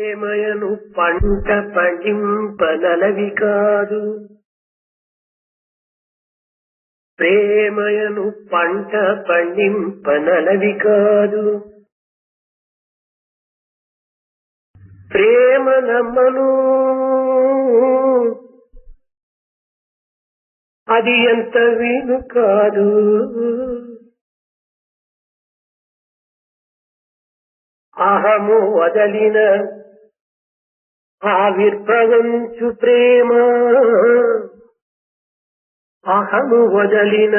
ప్రేమయను పంట పండింపనలవి కాదు, ప్రేమయను పంట పండింపనలవి కాదు. ప్రేమ నమ్మను అది ఎంత వీలు కాదు. అహము వదలిన ఆవిర్భవించు ప్రేమ, అహము వదలిన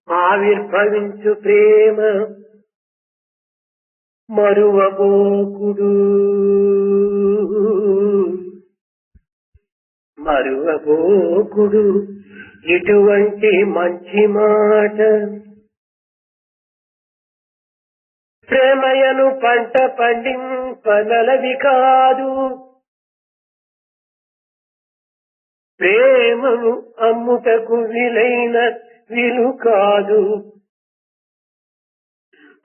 ఆవిర్భవించు ప్రేమ మరువబోకుడు, మరువబోకుడు ఇటువంటి మంచి మాట. ప్రేమయను పంట పండింపనలవి కాదు, ప్రేమను అమ్ముటకు వీలైన వీలు కాదు.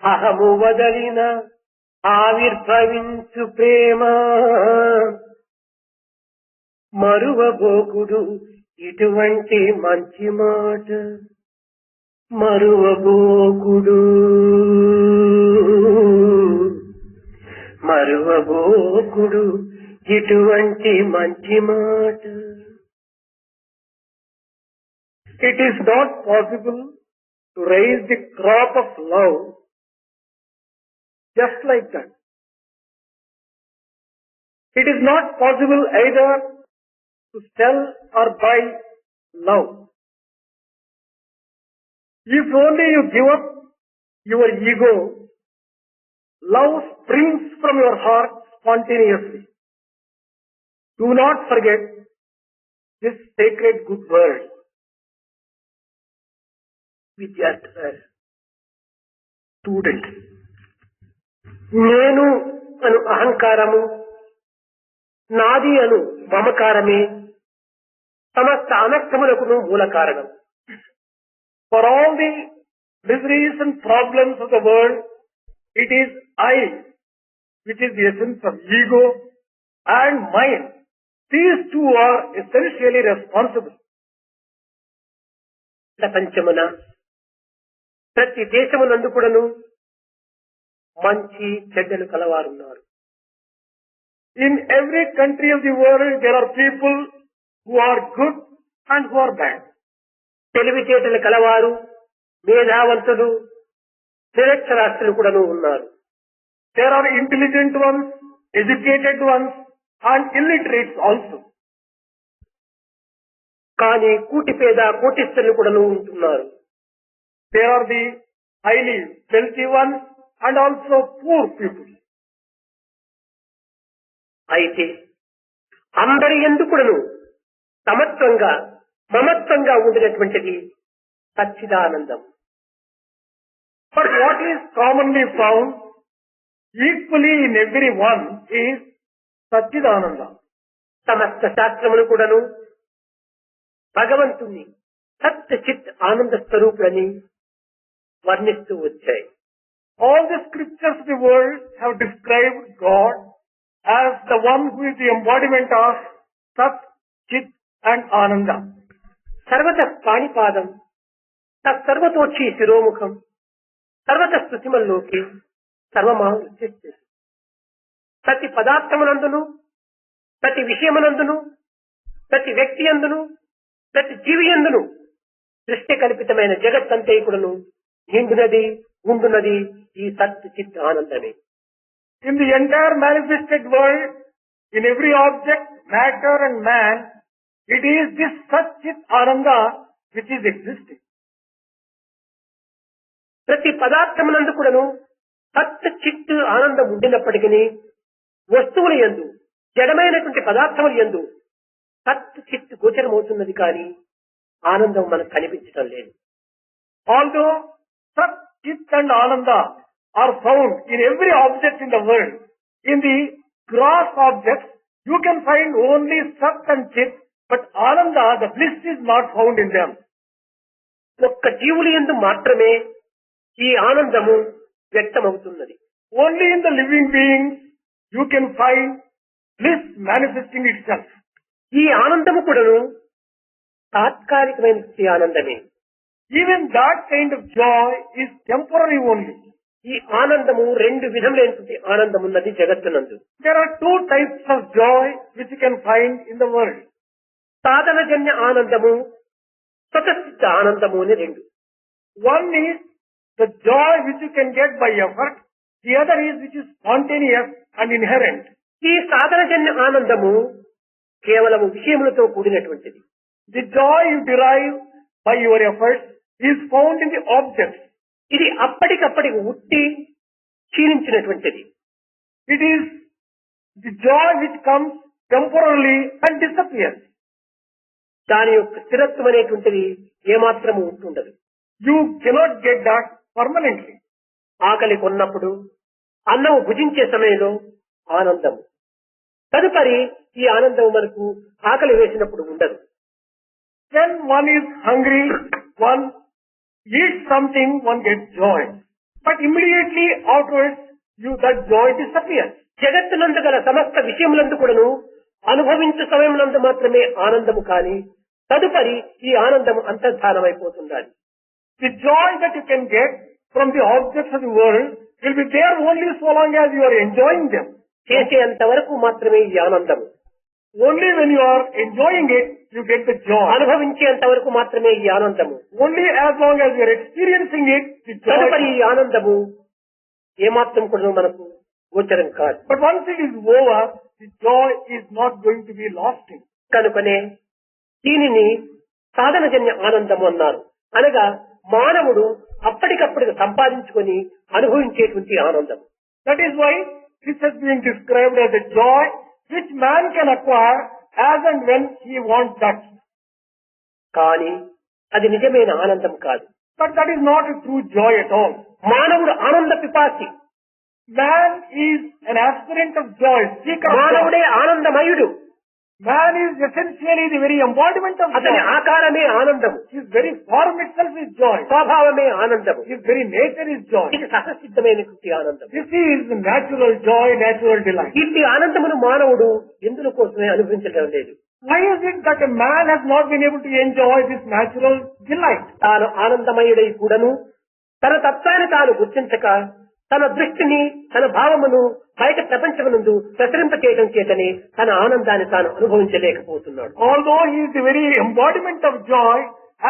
అహము వదలిన ఆవిర్భవించు ప్రేమ మరువబోకుడు ఇటువంటి మంచి మాట, మరువబోకుడు, మరువబోకుడు ఇటువంటి మంచి మాట. It is not possible to raise the crop of love just like that. It is not possible either to sell or buy love. If only you give up your ego, love springs from your heart spontaneously. Do not forget this sacred good word. విద్యార్థులారా, Students, నేను అను అహంకారము, నాది అను మమకారమే సమస్త అనర్థములకును మూల కారణం. for all the miseries and problems of the world, it is I, which is the essence of ego, and mind. These two are essentially responsible. ప్రపంచమున ప్రతి దేశమునందు కూడాను మంచి చెడ్డలు కలవారున్నారు. In every country of the world, there are people who are good and who are bad. తెలివితేటలు కలవారు, మేధావంతులు, నిరక్షరాస్యులు కూడాను ఉన్నారు. There are intelligent ones, educated ones, and illiterates also. కానీ కూటి పేద కోటిస్తులు కూడాను ఉంటున్నారు. There are the highly wealthy ones and also poor people. అయితే అందరి యందు కూడాను సమత్వంగా మమత్వంగా ఉండినటువంటిది సచ్చిదానందం. But what is commonly found equally in everyone is Satchidananda. సమస్త శాస్త్రములు కూడాను భగవంతుని సత్య చిత్ ఆనంద స్వరూపులని వర్ణిస్తూ వచ్చాయి. All the scriptures of the world have described God as the one who is the embodiment of Sat, Chit and Ananda. సర్వత పాణిపాదం, తత్సర్వతోక్షి శిరోముఖం, సర్వత స్థుతిమల్లోకి సర్వమాహృత్య. ప్రతి పదార్థమునందును, ప్రతి విషయమునందును, ప్రతి వ్యక్తి యందును, ప్రతి జీవి యందును దృష్టి కల్పితమైన జగత్తంతైకుడును నిండునది ఉండునది ఈ సత్ చిత్ ఆనందమే. In the entire manifested world, in every object, matter and man, it is this Sat Chit Ananda which is existing. ప్రతి పదార్థమునందు కూడాను సత్ చిత్ ఆనందం ఉండినప్పటికీ వస్తువుల యందు, జడమైనటువంటి పదార్థముల యందు సత్ చిత్ గోచరమవుతున్నది కానీ ఆనందం మనకు కనిపించడం లేదు. Although Sat, Chit and Ananda are found in every object in the world, in the gross objects, you can find only Sat and Chit, but Ananda, the bliss, is not found in them. ఒక్క జీవుల యందు మాత్రమే ఈ ఆనందము వ్యక్తమవుతున్నది. Only in the living beings you can find bliss manifesting itself. ఈ ఆనందము కూడాను తాత్కాలికమైనటువంటి ఆనందమే. Even that kind of joy is temporary only. ఈ ఆనందము రెండు విధములైనటువంటి ఆనందం ఉన్నది జగత్తునందు. There are two types of joy which you can find in the world. సాధనజన్య ఆనందము, స్వతసిద్ధ ఆనందము అని రెండు. One is the joy which you can get by effort. The other is which is spontaneous and inherent. ఈ సాధనజన్య ఆనందము కేవలము విషయములతో కూడినటువంటిది. The joy you derive by your efforts is found in the objects. ఇది అప్పటికప్పటికి ఉట్టి క్షీణించినటువంటిది. It is the joy which comes temporarily and disappears. దాని యొక్క స్థిరత్వం అనేటువంటిది ఏమాత్రము ఉంటుండదు. You cannot get that permanently. ఆకలి కొన్నప్పుడు అన్నము భుజించే సమయంలో ఆనందము, తదుపరి ఈ ఆనందం మనకు ఆకలి వేసినప్పుడు ఉండదు. When one is hungry, one eats something, one gets joy. But immediately afterwards, that joy disappears. జగత్తునందు గల సమస్త విషయములందు కూడాను అనుభవించే సమయమునందు మాత్రమే ఆనందము కాని తదుపరి ఈ ఆనందము అంతర్ధానమైపోతుండాలి. The joy that you can get from the objects of the world will be there only so long as you are enjoying them. చేసేంత వరకు మాత్రమే ఈ ఆనందము. Only when you are enjoying it, you get the joy. అనుభవించేంత వరకు మాత్రమే ఈ ఆనందము. Only as long as you are experiencing it, the joy. తదుపరి ఈ ఆనందము ఏమాత్రం కూడా మనకు గోచరం కాదు. But once it is over, the joy is not going to be lasting. కనుకనే దీనిని సాధనజన్య ఆనందము అన్నారు. అనగా మానవుడు అప్పటికప్పటికి సంపాదించుకొని అనుభవించేటువంటి ఆనందం. That is why this has been described as a joy which man can acquire as and when he wants that. కానీ అది నిజమైన ఆనందం కాదు. But that is not a true joy at all. మానవుడు ఆనంద పిపాసి. Man is an aspirant of joy, seeker of joy. మానవుడే ఆనందమయుడు. Man is essentially the very embodiment of అతని joy. ఆకారమే ఆనందము. His very form itself is joy. స్వభావమే ఆనందము. His very nature is joy. ఇది సహసిద్ధమైనటువంటి ఆనందం. This is natural joy, natural delight. ఇట్టి ఆనందమును మానవుడు ఎందుల కోసమే అనుభవించడం లేదు. Why is it that a man has not been able to enjoy this natural delight? తాను ఆనందమయుడై కూడాను తన తత్వాన్ని తాను గుర్తించక తన దృష్టిని తన భావమును బయట ప్రపంచమునందు ప్రసరింప చేయడం చేతనే తన ఆనందాన్ని తాను అనుభవించలేకపోతున్నాడు. Although he is the very embodiment of joy,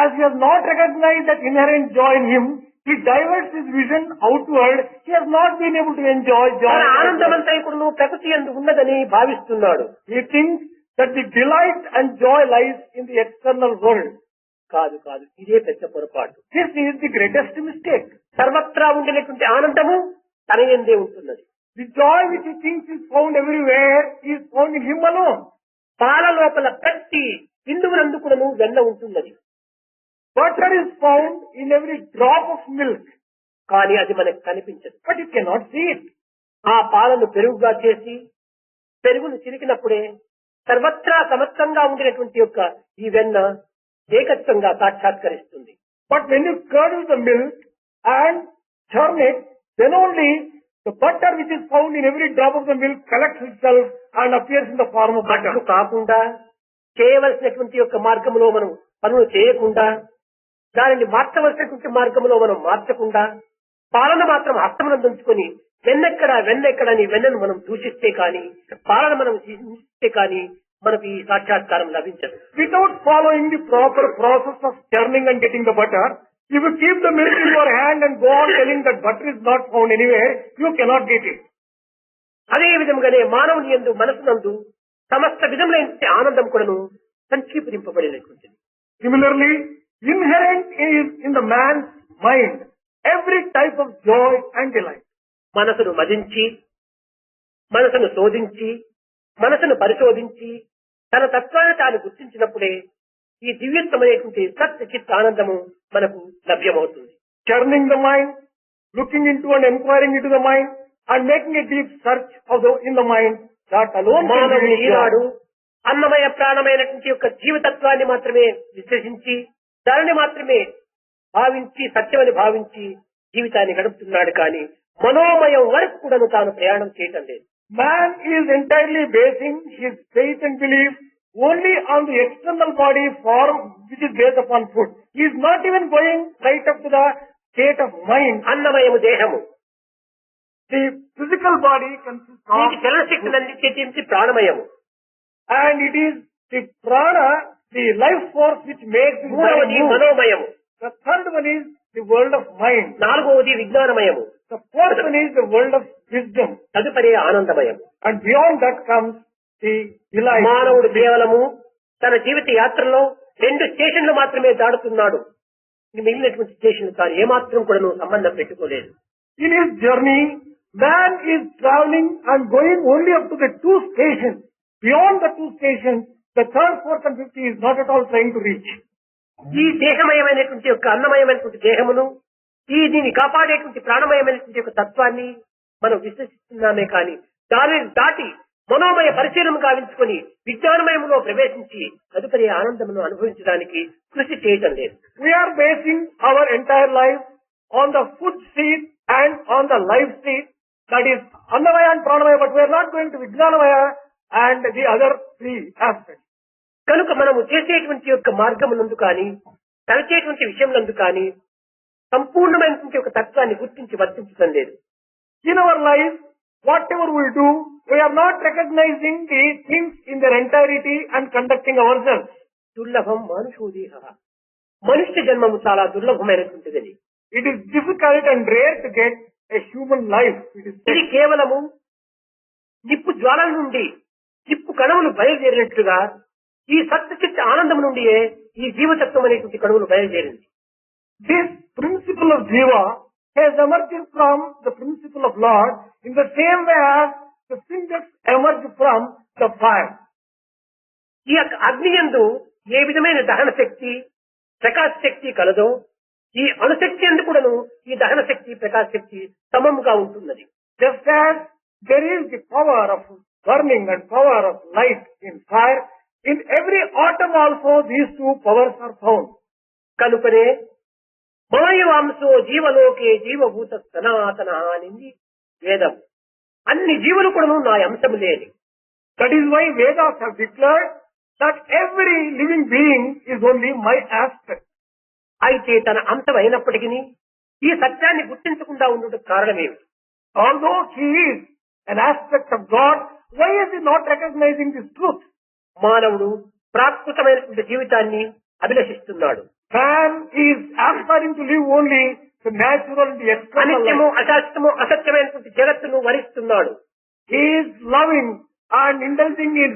as he has not recognized that inherent joy in him, he diverts his vision outward. He has not been able to enjoy joy. తన ఆనందమంతా ఇప్పుడు ప్రకృతి యందు ఉన్నదని భావిస్తున్నాడు. He thinks that the delight and joy lies in the external world. కాదు కాదు, ఇదే పెద్ద పొరపాటు. This is the greatest mistake. సర్వత్రా ఉండినటువంటి ఆనందము తన యందే ఉంటున్నది. The joy which he thinks is found everywhere is found in him alone. పాల లోపల ప్రతి బిందువునందు కూడాను వెన్న ఉంటున్నది. Butter is found in every drop of milk. కానీ అది మనకు కనిపించదు. But you cannot see it. ఆ పాలను పెరుగుగా చేసి పెరుగును చిలికినప్పుడే సర్వత్రా సమత్తంగా ఉండినటువంటి యొక్క ఈ వెన్న ఏకత్వంగా సాక్షాత్కరిస్తుంది. But when you curdle the milk and churn it, then only the butter which is found in every drop of the milk collects itself and appears in the form of butter. అట్లు కాకుండా చేయవలసినటువంటి యొక్క మార్గంలో మనం పనులు చేయకుండా దానిని మార్చవలసినటువంటి మార్గంలో మనం మార్చకుండా పాలన మాత్రం హస్తమునందు ఉంచుకొని వెన్నెక్కడ అని వెన్నను మనం దూషిస్తే కానీ పాలన మనం హింసిస్తే కానీ మనకు ఈ సాక్షాత్కారం లభించదు. Without following the proper process of churning and getting the butter, if you keep the milk in your hand and go on telling that butter is not found anywhere, you cannot get it. అదే విధంగానే మానవుని యందు మనసునందు సమస్త విధములైన ఆనందం కూడాను సంక్షిప్తింపబడినటువంటిది. Similarly, inherent is in the man's mind every type of joy and delight. మనసును మదించి, మనసును శోధించి, మనసును పరిశోధించి తన తత్వాన్ని తాను గుర్తించినప్పుడే ఈ దివ్యత్వమైనటువంటి సత్ చిత్ ఆనందము మనకు లభ్యమవుతుంది. Churning the mind, looking into and inquiring into the mind, and making a deep search in the mind, that alone can మానవుడు bring ఈనాడు joy. అన్నమయ ప్రాణమైనటువంటి యొక్క జీవతత్వాన్ని మాత్రమే విశ్లేషించి దానిని మాత్రమే భావించి సత్యమని భావించి జీవితాన్ని గడుపుతున్నాడు కానీ మనోమయం వరకు కూడా తాను ప్రయాణం చేయటం లేదు. Man is entirely basing his faith and belief only on the external body form which is based upon food. He is not even going right up to the state of mind. అన్నమయము దేహము, The physical body consists నీకు of చలనశక్తిని అందించేది ప్రాణమయము, and it is the prana, the life force which makes the body మూడవది move. మనోమయము, The third one is the world of mind. నాలుగవది విజ్ఞానమయము, The fourth one is the world of wisdom. తదుపరి ఆనందమయము. And beyond that comes the delight. మానవుడు కేవలము తన జీవిత యాత్రలో 2 స్టేషన్లు మాత్రమే దాడుతున్నాడు. ఇంక మిగిలినటువంటి స్టేషన్లు తాను ఏమాత్రం కూడా సంబంధం పెట్టుకోలేదు. In his journey, man is traveling and going only up to the 2 stations. Beyond the 2 stations, the third, fourth and fifth he is not at all trying to reach. ఈ దేహమయమైనటువంటి యొక్క అన్నమయమైనటువంటి దేహమును, ఈ దీన్ని కాపాడేటువంటి ప్రాణమయమైనటువంటి యొక్క తత్వాన్ని మనం విశ్వసిస్తున్నామే కానీ దానిని దాటి మనోమయ పరిశీలన గావించుకొని విజ్ఞానమయములో ప్రవేశించి తదుపరి ఆనందమును అనుభవించడానికి కృషి చేయటం లేదు. We are basing our entire life on the food seed and on the life seed, that is Annamaya and Pranamaya, but we are not going to Vijnanamaya and the other 3 aspects. కనుక మనము చేసేటువంటి యొక్క మార్గమునందు కానీ తలచేటువంటి విషయమునందు కానీ సంపూర్ణమైనటువంటి ఒక తత్వాన్ని గుర్తించి వర్తించడం లేదు. In our life, whatever we do, we are not recognizing the things in their entirety and conducting ourselves. దుర్లభం మానుషోదేహ, మనుష్య జన్మము చాలా దుర్లభమైనటువంటిది. It is difficult and rare to get a human life. ఇది కేవలము నిప్పు జ్వాలల నుండి నిప్పు కణములు బయలుదేరినట్లుగా ఈ సత్యచిత్త ఆనందం నుండియే ఈ జీవతత్వం అనేటువంటి కణువులు బయలుదేరింది. This principle of Jiva has emerged from the principle of Lord in the same way as the syntax emerged from the fire. ఈ యొక్క అగ్నియందు ఏ విధమైన దహన శక్తి ప్రకాశ శక్తి కలదో ఈ అణుశక్తి అందు కూడాను ఈ దహన శక్తి ప్రకాశ శక్తి సమముగా ఉంటున్నది. Just as there is the power of burning and power of light in fire, in every atom also these 2 powers are found. కనుకనే మాయవాంశో జీవలోకే జీవభూత సనాతన అనింది వేదం. అన్ని జీవులు కూడాను నా అంశము లేని. That is why Vedas have declared that every living being is only my aspect. అయితే తన అంశం అయినప్పటికీ ఈ సత్యాన్ని గుర్తించకుండా ఉండటం కారణమేమి? Although he is an aspect of God, why is he not recognizing this truth? మానవుడు ప్రాకృతమైనటువంటి జీవితాన్ని అభిలషిస్తున్నాడు. Man is aspiring to live only the natural, the external అనిత్యము life. అశాశ్వతము అసత్యమైనటువంటి జగత్తును వరిస్తున్నాడు. He is loving and indulging in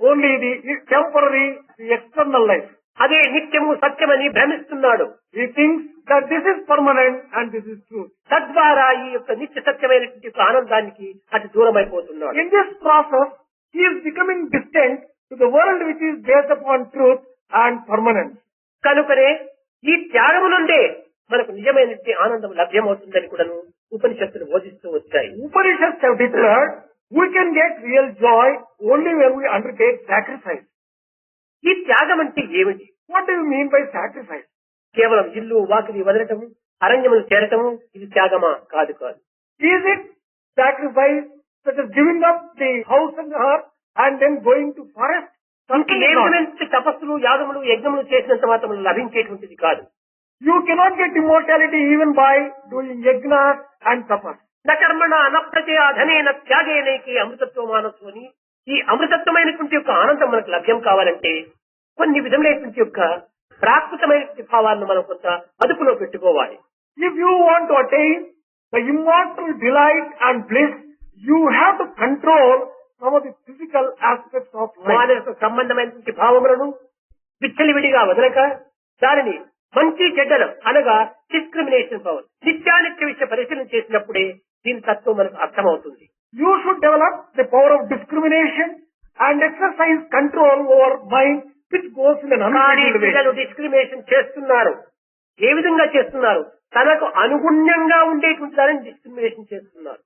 only the temporary, the external life. అదే నిత్యము సత్యమని భ్రమిస్తున్నాడు. He thinks that this is permanent and this is truth. తద్వారా ఈ యొక్క నిత్య సత్యమైనటువంటి యొక్క ఆనందానికి అతి దూరం అయిపోతున్నాడు. In this process, he is becoming distant to the world which is based upon truth and permanence. కనుకనే ఈ త్యాగము నుండే మనకు నిజమైనటువంటి ఆనందం లభ్యమవుతుందని కూడాను ఉపనిషత్తులు బోధిస్తూ వచ్చాయి. Upanishads have declared we can get real joy only when we undertake sacrifice. ఈ త్యాగం అంటే ఏమిటి? What do you mean by sacrifice? కేవలం ఇల్లు వాకిలి వదలటము అరణ్యములు చేరటము ఇది త్యాగమా? కాదు కాదు. Is it sacrifice such as giving up the house and earth and then going to forest? ఇంక ఏ విధమైన తపస్సులు యాగములు యజ్ఞములు చేసినంత మాత్రం లభించేటువంటిది కాదు. You cannot get immortality even by doing yajnas and tapas. న కర్మణ నప్రజయ ధనేన త్యాగేనైకి అమృతత్వమానత్వని ఈ అమృతత్వమైనటువంటి యొక్క ఆనందం మనకు లభ్యం కావాలంటే కొన్ని విధములైనటువంటి యొక్క ప్రాకృతమైనటువంటి భావాలను మనం కొంత అదుపులో పెట్టుకోవాలి. If you want to attain the immortal delight and bliss, you have to control some of the physical aspects of life. మానసిక సంబంధమైనటువంటి భావములను విచ్చలివిడిగా వదలక దానిని మంచి చెడ్డలు అనగా డిస్క్రిమినేషన్ పవర్ నిత్యానిత్య విషయ పరిశీలన చేసినప్పుడే దీని తత్వం మనకు అర్థమవుతుంది. You should develop the power of discrimination and exercise control over mind which goes in an కానీ unfulfilled way. పిల్లలు డిస్క్రిమినేషన్ చేస్తున్నారు. ఏ విధంగా చేస్తున్నారు? తనకు అనుగుణ్యంగా ఉండేటువంటి దానిని డిస్క్రిమినేషన్ చేస్తున్నారు.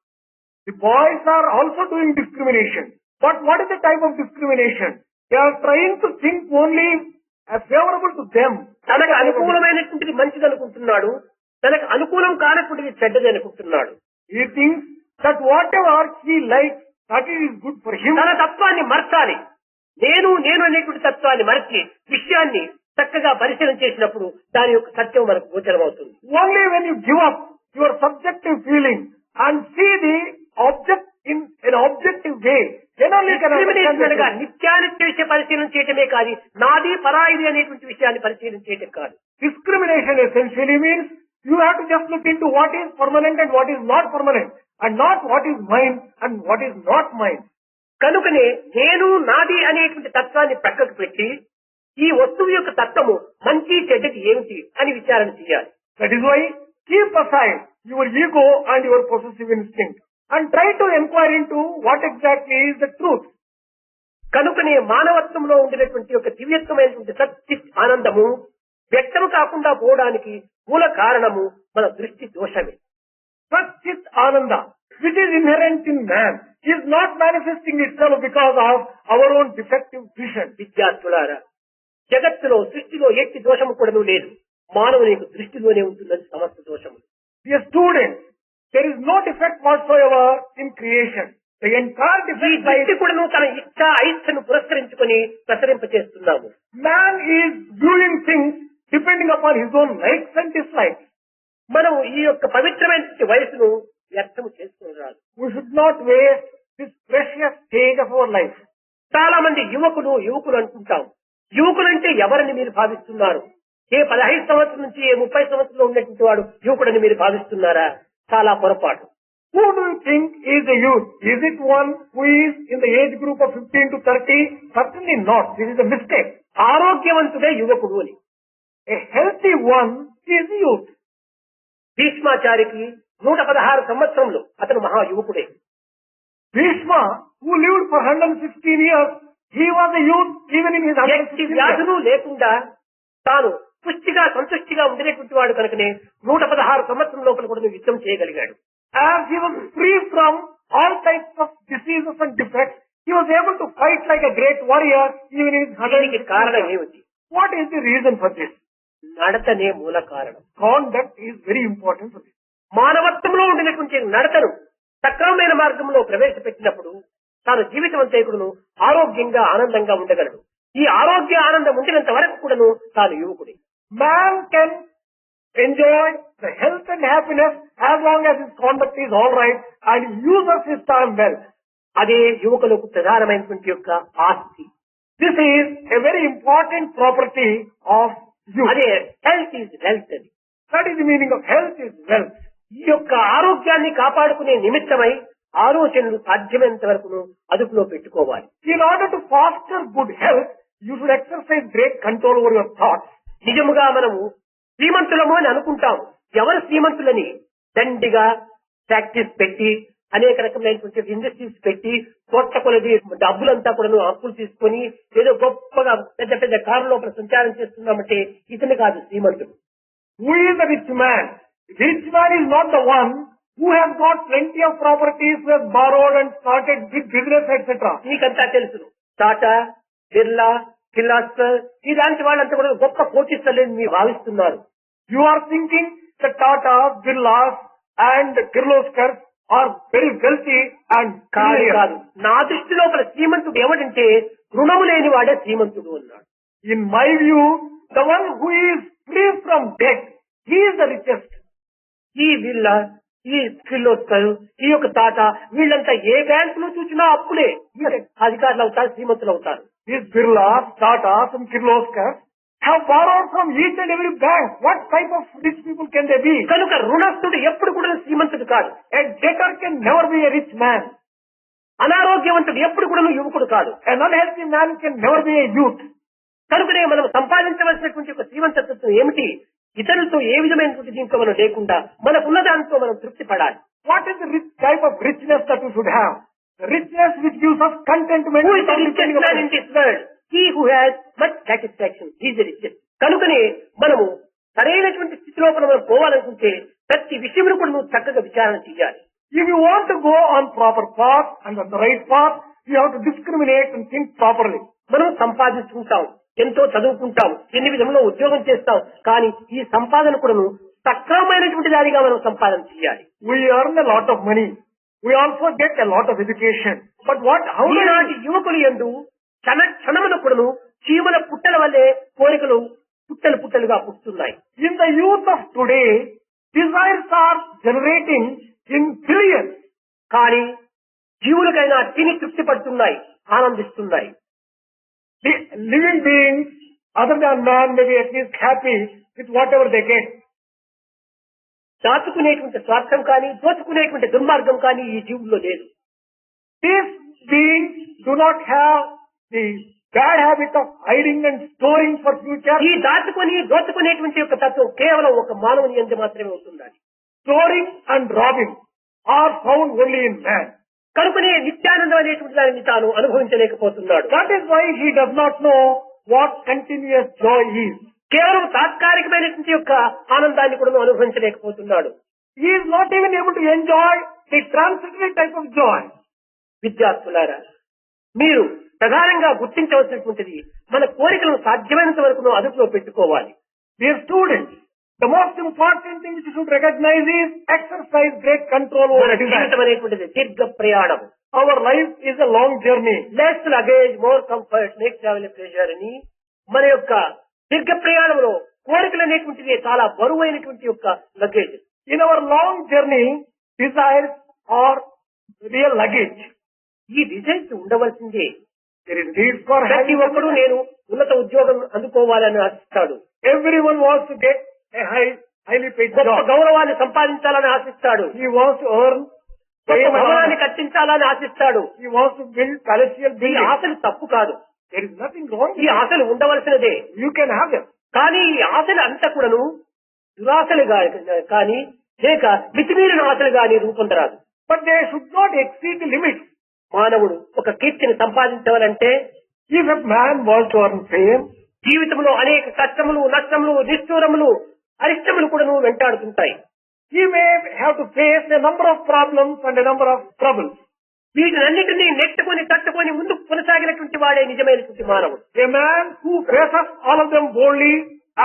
The boys are also doing discrimination. But what is the type of discrimination? They are trying to think only as favorable to them. తనకు అనుకూలమైనటువంటిది మంచిది అనుకుంటున్నాడు, తనకు అనుకూలం కానటువంటిది చెడ్డది అనుకుంటున్నాడు. He thinks that whatever he likes that is good for him. తన తత్వాన్ని మర్చాలి. నేను అనేటువంటి తత్వాన్ని మరచి విషయాన్ని చక్కగా పరిశీలన చేసినప్పుడు దాని యొక్క సత్యం మనకు గోచరమవుతుంది. Only when you give up your subjective feeling and see the object in an objective way, then only you can understand the truth. నిత్యానిత్య విషయ పరిశీలన చేయటమే కాదు, నాది పరాయిది అనేటువంటి విషయాన్ని పరిశీలన చేయటం కాదు. Discrimination essentially means you have to just look into what is permanent and what is not permanent, and not what is mine and what is not mine. కనుకనే నేను నాది అనేటువంటి తత్వాన్ని ప్రక్కకు పెట్టి ఈ వస్తువు యొక్క తత్వము మంచి చెడ్డకి ఏమిటి అని విచారణ చేయాలి. That is why keep aside your ego and your possessive instinct and try to inquire into what exactly is the truth. కనుకనే మానవత్వంలో ఉండినటువంటి ఒక దివ్యత్వమైనటువంటి సచ్చిత్ ఆనందము వ్యక్తము కాకుండా పోవడానికి మూల కారణము మన దృష్టి దోషమే. Satchit Ananda, which is inherent in man, is not manifesting itself because of our own defective vision. విద్యార్థులారా, జగత్తులో సృష్టిలో ఎట్టి దోషము కూడాను లేదు, మానవుని యొక్క దృష్టిలోనే ఉంటున్నది సమస్త దోషము. Dear students, there is no defect whatsoever in creation. The entire ఈ defect దృష్టి కూడాను తన ఇచ్చ అయిచ్చను పురస్కరించుకొని ప్రసరింపచేస్తున్నాము. man is viewing things depending upon his own likes and dislikes. మనం ఈ యొక్క పవిత్రమైన వయసును వ్యర్థము చేసుకుని రాదు. We should not waste this precious stage of our life. చాలా మంది యువకులు అనుకుంటాం. యువకులంటే ఎవరని మీరు భావిస్తున్నారు? ఏ 15 సంవత్సరం నుంచి ఏ 30 సంవత్సరంలో ఉన్నటువంటి వాడు యువకుడని మీరు భావిస్తున్నారా? చాలా పొరపాటు. Who do you think is a youth? Is it one who is in the age group of 15 to 30? Certainly not. This is a mistake. ఆరోగ్యవంతుడే యువకుడు అని. A healthy one is youth. భీష్మాచారికి 116 సంవత్సరంలో అతను మహా యువకుడే. Bhishma, who lived for 116 years, he was a youth even in his 116 years. వ్యాధులు లేకుండా తాను పుష్టిగా సంతుష్టిగా ఉండేటువంటి వాడు కనుకనే 116 సంవత్సరం లోపల కూడా యుద్ధం చేయగలిగాడు. As he was free from all types of diseases and defects, he was able to fight like a great warrior even in his 116 కారణం years. ఏమిటి? What is the reason for this? నడతనే మూల కారణం. Conduct is very important for this. మానవత్వంలో ఉండినటువంటి నడతను సక్రమమైన మార్గంలో ప్రవేశపెట్టినప్పుడు తాను జీవితం అంతా కూడాను ఆరోగ్యంగా ఆనందంగా ఉండగలడు. ఈ ఆరోగ్య ఆనందం ఉండినంత వరకు కూడాను తాను యువకుడి. Man can enjoy the health and happiness as long as his conduct is all right and uses his time well. అదే యువకులకు ప్రధానమైనటువంటి యొక్క ఆస్తి. This is a very important property of youth. అదే హెల్త్ ఈజ్ వెల్త్ అని. That is the meaning of health is wealth. ఈ యొక్క ఆరోగ్యాన్ని కాపాడుకునే నిమిత్తమై ఆలోచనలు సాధ్యమైనంత వరకు అదుపులో పెట్టుకోవాలి. In order to foster good health, you should exercise great control over your thoughts. నిజముగా మనము శ్రీమంతులము అని అనుకుంటాం. ఎవరు శ్రీమంతులని? దండిగా ఫ్యాక్టరీస్ పెట్టి అనేక రకమైనటువంటి ఇండస్ట్రీస్ పెట్టి కోట్ల కొలది డబ్బులంతా కూడా అప్పులు తీసుకొని ఏదో గొప్పగా పెద్ద పెద్ద కారు లోపల సంచారం చేస్తున్నామంటే ఇతను కాదు శ్రీమంతుడు. Who is the rich man? The rich man is not the one who has got plenty of properties, who has borrowed and started big business, etc. నీకంతా తెలుసు. టాటా, బిర్లా, కిర్లాస్కర్ ఇలాంటి వాళ్ళంతా కూడా గొప్ప కోటీశ్వరులని మీరు భావిస్తున్నారు. You are thinking the Tata, Birlas and Kirloskars are very wealthy and కాదు clear. కాదు. నా దృష్టి లోపల శ్రీమంతుడు ఎవడంటే రుణము లేని వాడే శ్రీమంతుడు అన్నాడు. In my view, the one who is free from debt, he is the richest. ఈ బిర్లా, ఈ కిర్లోస్కర్, ఈ యొక్క టాటా వీళ్ళంతా ఏ బ్యాంకులో చూసినా అప్పులే. అధికారులు అవుతారు, శ్రీమంతులు అవుతారు. These Birlas, Tatas and Kirloskars have borrowed from each and every bank. What type of rich people can they be? కనుక రుణస్థుడు ఎప్పుడు కూడా శ్రీమంతుడు కాదు. A debtor can never be a rich man. అనారోగ్యవంతుడు ఎప్పుడు కూడా యువకుడు కాదు. An unhealthy man can never be a youth. కనుకనే మనం సంపాదించవలసినటువంటి ఒక శ్రీమంతత్వం ఏమిటి? ఇతరులతో ఏ విధమైనటువంటి దీంట్లో మనం లేకుండా మనకున్న దాంతో మనం తృప్తి పడాలి. What is the rich type of richness that we should have? The richness which gives us contentment. Who is the richest man in this world? He who has much satisfaction. He is the richest. కనుకనే మనము సరైనటువంటి స్థితిలో మనం పోవాలనుకుంటే ప్రతి విషయంలో కూడా నువ్వు చక్కగా విచారణ చేయాలి. If you want to go on proper path and on the right path, you have to discriminate and think properly. మనం సంపాదించుకుంటాం, ఎంతో చదువుకుంటాం, ఎన్ని విధంలో ఉద్యోగం చేస్తాం, కానీ ఈ సంపాదన కూడాను సక్రమమైనటువంటి దానిగా మనం సంపాదన చేయాలి. We earn a lot of money. We also get a lot of education. But how do ఈనాటి యువకులు యందు క్షణమున కూడాను చీమల పుట్టల వల్లే కోరికలు పుట్టలుగా పుట్టుతున్నాయి. in the youth of today, desires are generating in billions. కానీ జీవులకైనా తిని తృప్తి పడుతున్నాయి, ఆనందిస్తున్నాయి. The living beings, other than man, may be at least happy with whatever they get. దాచుకునేటువంటి స్వార్థం కానీ దోచుకునేటువంటి దుర్మార్గం కానీ ఈ జీవుల్లో లేదు. These beings do not have the bad habit of hiding and storing for future. ఈ దాచుకొని దోచుకునేటువంటి యొక్క తత్వం కేవలం ఒక మానవుని యందు మాత్రమే ఉంటుందని. Storing and robbing are found only in man. కనుకనే నిత్యానందం అనేటువంటి దానిని తాను అనుభవించలేకపోతున్నాడు. That is why he does not know what continuous joy is. కేవలం తాత్కాలికమైనటువంటి యొక్క ఆనందాన్ని కూడా అనుభవించలేకపోతున్నాడు. He is not even able to enjoy the transitory type of joy. విద్యార్థులారా, మీరు ప్రధానంగా గుర్తించవలసినటువంటిది మన కోరికలను సాధ్యమైనంత వరకు అదుపులో పెట్టుకోవాలి. Dear students, the most important thing which you should recognize is exercise great control over మన desire. జీవితం అనేటువంటిది దీర్ఘ ప్రయాణం. Our life is a long journey. Less luggage more comfort make travel pleasure అని మన యొక్క దీర్ఘ ప్రయాణంలో కోరికలు అనేటువంటిది చాలా బరువైనటువంటి యొక్క luggage. In our long journey, desires are real luggage. ఈ designs ఉండవలసిందే. There is need for ప్రతి having ఒక్కరూ నేను ఉన్నత ఉద్యోగం అందుకోవాలని ఆశిస్తాడు. Everyone wants to get a highly paid గొప్ప job. గౌరవాన్ని సంపాదించాలని ఆశిస్తాడు. He wants to earn గొప్ప fame and భవనాన్ని honor. కట్టించాలని ఆశిస్తాడు. He wants to build palatial ఈ buildings. ఆశలు తప్పు కాదు. There is nothing wrong ఈ with it. ఆశలు ఉండవలసినదే. You can have them. కానీ ఈ ఆశలు అంతా కూడాను దురాశలుగా కానీ లేక మితిమీరిన ఆశలు కానీ రూపొందరాదు. But they should not exceed the limits. మానవుడు ఒక కీర్తిని సంపాదించాలంటే If a man wants to earn fame, జీవితంలో అనేక కష్టములు, నష్టములు, నిష్ఠూరములు, అరిష్టములు కూడాను వెంటాడుతుంటాయి. he may have to face a number of problems and a number of troubles. వీటినన్నిటినీ నెట్టుకొని తట్టుకొని ముందుకు కొనసాగినటువంటి వాడే నిజమైనటువంటి మానవుడు. A man who faces all of them boldly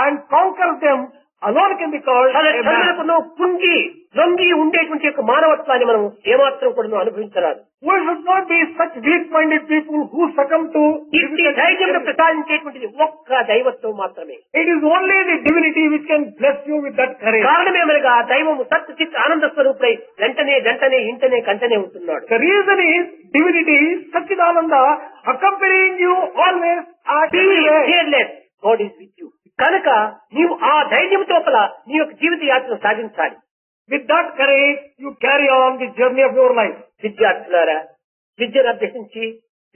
and conquers them alone can be called తన a man. చదువులను కుంగి లొంగి ఉండేటువంటి యొక్క మానవత్వాన్ని మనం ఏమాత్రం కూడా అనుభవించరాదు. We should not be such weak-minded people who succumb to ఇట్టి ధైర్యంలో ప్రసాదించేటువంటిది ఒక్క దైవత్వం మాత్రమే. It is only the divinity which can bless you with that courage. కారణమేమనగా దైవము సత్ చిత్ ఆనంద స్వరూపుడై వెంటనే ఇంటనే కంటనే ఉంటున్నాడు. The reason is divinity, Satchidananda, accompanying you always at Be everywhere. fearless, God is with you. కనుక నీవు ఆ ధైర్యం తోపల నీ యొక్క జీవిత యాత్రను సాగించాలి. With that courage, you carry on the journey of your life. విద్యార్థులారా, విద్యను అభ్యసించి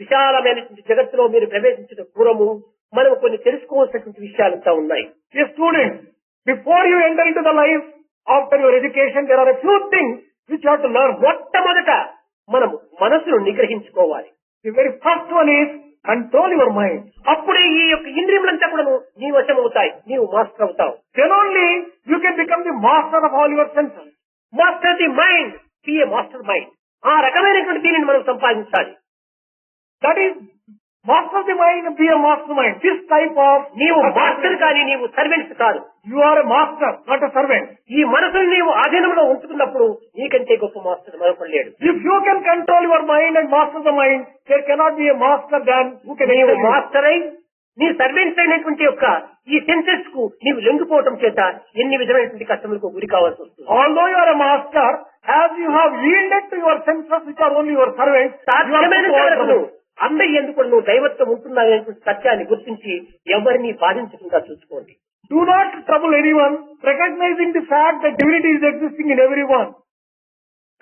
విశాలమైనటువంటి జగత్తులో మీరు ప్రవేశించిన పూర్వము మనం కొన్ని తెలుసుకోవాల్సినటువంటి విషయాలంతా ఉన్నాయి. Dear students, before you enter into the life after your education, there are a few things which you have to learn. మొట్టమొదట మనము మనసును నిగ్రహించుకోవాలి. The very first one is control your mind. అప్పుడే ఈ యొక్క ఇంద్రియములంతా కూడా నీ వశం అవుతాయి, నీవు మాస్టర్ అవుతావు. Then only you can become the master of all your senses. Master the mind, be a master mind. ఆ రకమైనటువంటి దీనిని మనం సంపాదించాలి. That is, master the mind, be a mastermind. This type of నీవు మాస్టర్ కానీ నీవు servants కాదు. You are a master, not a servant. ఈ మనసును నీవు ఆధీనంలో ఉంచుకున్నప్పుడు నీకంటే గొప్ప మాస్టర్ మరొకడు లేడు. If you can control your mind and master the mind, there cannot be a master than who can నీవు excel you. మాస్టర్ అయి నీ సర్వెంట్స్ అయినటువంటి యొక్క ఈ సెన్సెస్ కు నీవు లొంగిపోవటం చేత ఎన్ని విధమైనటువంటి కష్టములకు గురి కావాల్సి వస్తుంది. Although you are a master, as you have yielded to your senses which are only your servants, you are సాధ్యమైనంత put to all వరకు trouble. అందరి ఎందుకు నువ్వు దైవత్వం ఉంటున్నావనేటువంటి సత్యాన్ని గుర్తించి ఎవరిని బాధించకుండా చూసుకోండి. Do not trouble anyone, recognizing the fact that divinity is existing in everyone.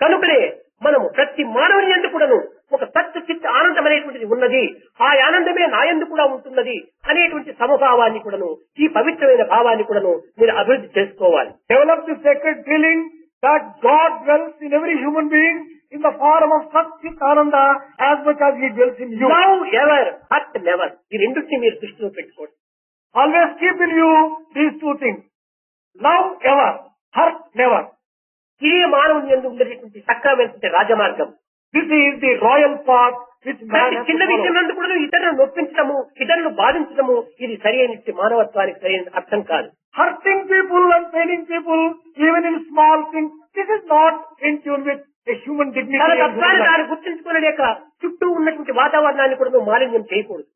కనుకనే మనము ప్రతి మానవుని యందు కూడాను ఒక సత్య చిత్త ఆనందం అనేటువంటిది ఉన్నది, ఆ ఆనందమే నా యందు కూడా ఉంటున్నది అనేటువంటి సమభావాన్ని కూడాను, ఈ పవిత్రమైన భావాన్ని కూడాను మీరు అభివృద్ధి చేసుకోవాలి. Develop the sacred feeling that God dwells in every human being in the form of Satchit Ananda as much as He dwells in you. Love ever, hurt never. ఈ రెండింటిని మీరు దృష్టిలో పెట్టుకోండి. Always keep in you these two things. Love ever, hurt never. ఇదే మానవుని యందు ఉండేటువంటి సక్రమైనటువంటి రాజమార్గం. This is the royal path which man ప్రతి has to చిన్న విషయం follow. నందు కూడా ఇతరులను నొప్పించడము, ఇతరులను బాధించడము ఇది సరి అయినటువంటి మానవత్వానికి సరైన అర్థం కాదు. Hurting people and paining people, even in small things, this is not in tune with a human dignity. తన and human తత్వాన్ని life. తాను గుర్తించుకోలేక చుట్టూ ఉన్నటువంటి వాతావరణాన్ని కూడా నువ్వు మాలిన్యం చేయకూడదు.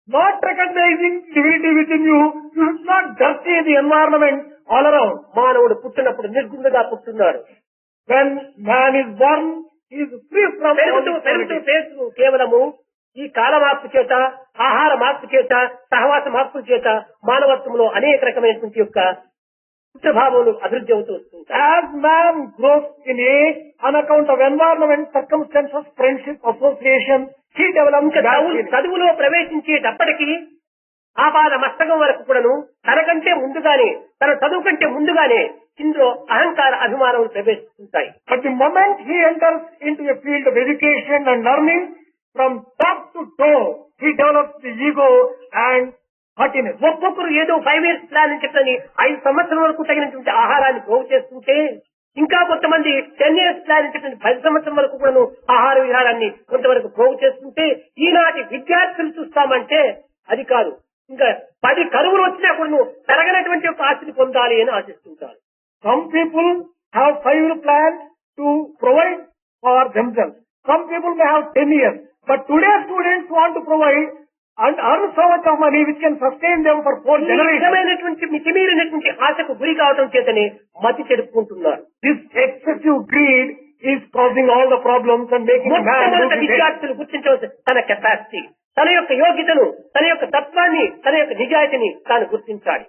Not recognizing divinity within you, you should not dirty the environment all around. మానవుడు పుట్టినప్పుడు నిర్గుణంగా పుట్టున్నాడు. When man is born, he is free from all పెరుగుతూ పెరుగుతూ impurities. పెరుగుతూ కేవలము ఈ కాల మార్పు చేత, ఆహార మార్పు చేత, సహవాస మార్పుల చేత మానవత్వంలో అనేక రకమైనటువంటి యొక్క ప్రభావాలు అభివృద్ధి అవుతూ వస్తుంటాయి. As man grows in age, on account of environment, circumstances, friendship, association, he develops ఇంకా bad feelings. చదువులో ప్రవేశించేటప్పటికి ఆపాద మస్తకం వరకు కూడాను తనకంటే ముందుగానే, తన చదువు కంటే ముందుగానే ఇందులో అహంకార అభిమానములు ప్రవేశిస్తుంటాయి. But the moment he enters into a field of education and learning, from top to toe, he develops the ego and haughtiness. ఒక్కొక్కరు ఏదో 5 years ప్లాన్ అని చెప్పని 5 సంవత్సరాల వరకు తగినటువంటి ఆహారాన్ని పోగు చేస్తుంటే, ఇంకా కొంతమంది 10 years ప్లాన్ అని చెప్పని 10 సంవత్సరం వరకు కూడాను ఆహార విహారాన్ని కొంతవరకు పోగు చేస్తుంటే, ఈనాటి విద్యార్థులు చూస్తామంటే అది కాదు, ఇంకా 10 కరువులు వచ్చినా కూడా తరగనటువంటి ఒక ఆస్తిని పొందాలి అని ఆశిస్తుంటారు. Some people have 5-year plans to provide for themselves. Some people may have 10 years. But today's students want to provide and earn so much of money which can sustain them for 4 ఈ generations. విధమైనటువంటి మితిమీరినటువంటి ఆశకు గురి కావడం చేతనే మతి చెడుపుకుంటున్నారు. This excessive greed is causing all the problems and making man మొట్టమొదట lose his head. విద్యార్థులు గుర్తించవలసిన తన కెపాసిటీ, తన యొక్క యోగ్యతను, తన యొక్క తత్వాన్ని, తన యొక్క నిజాయితీని తాను గుర్తించాలి.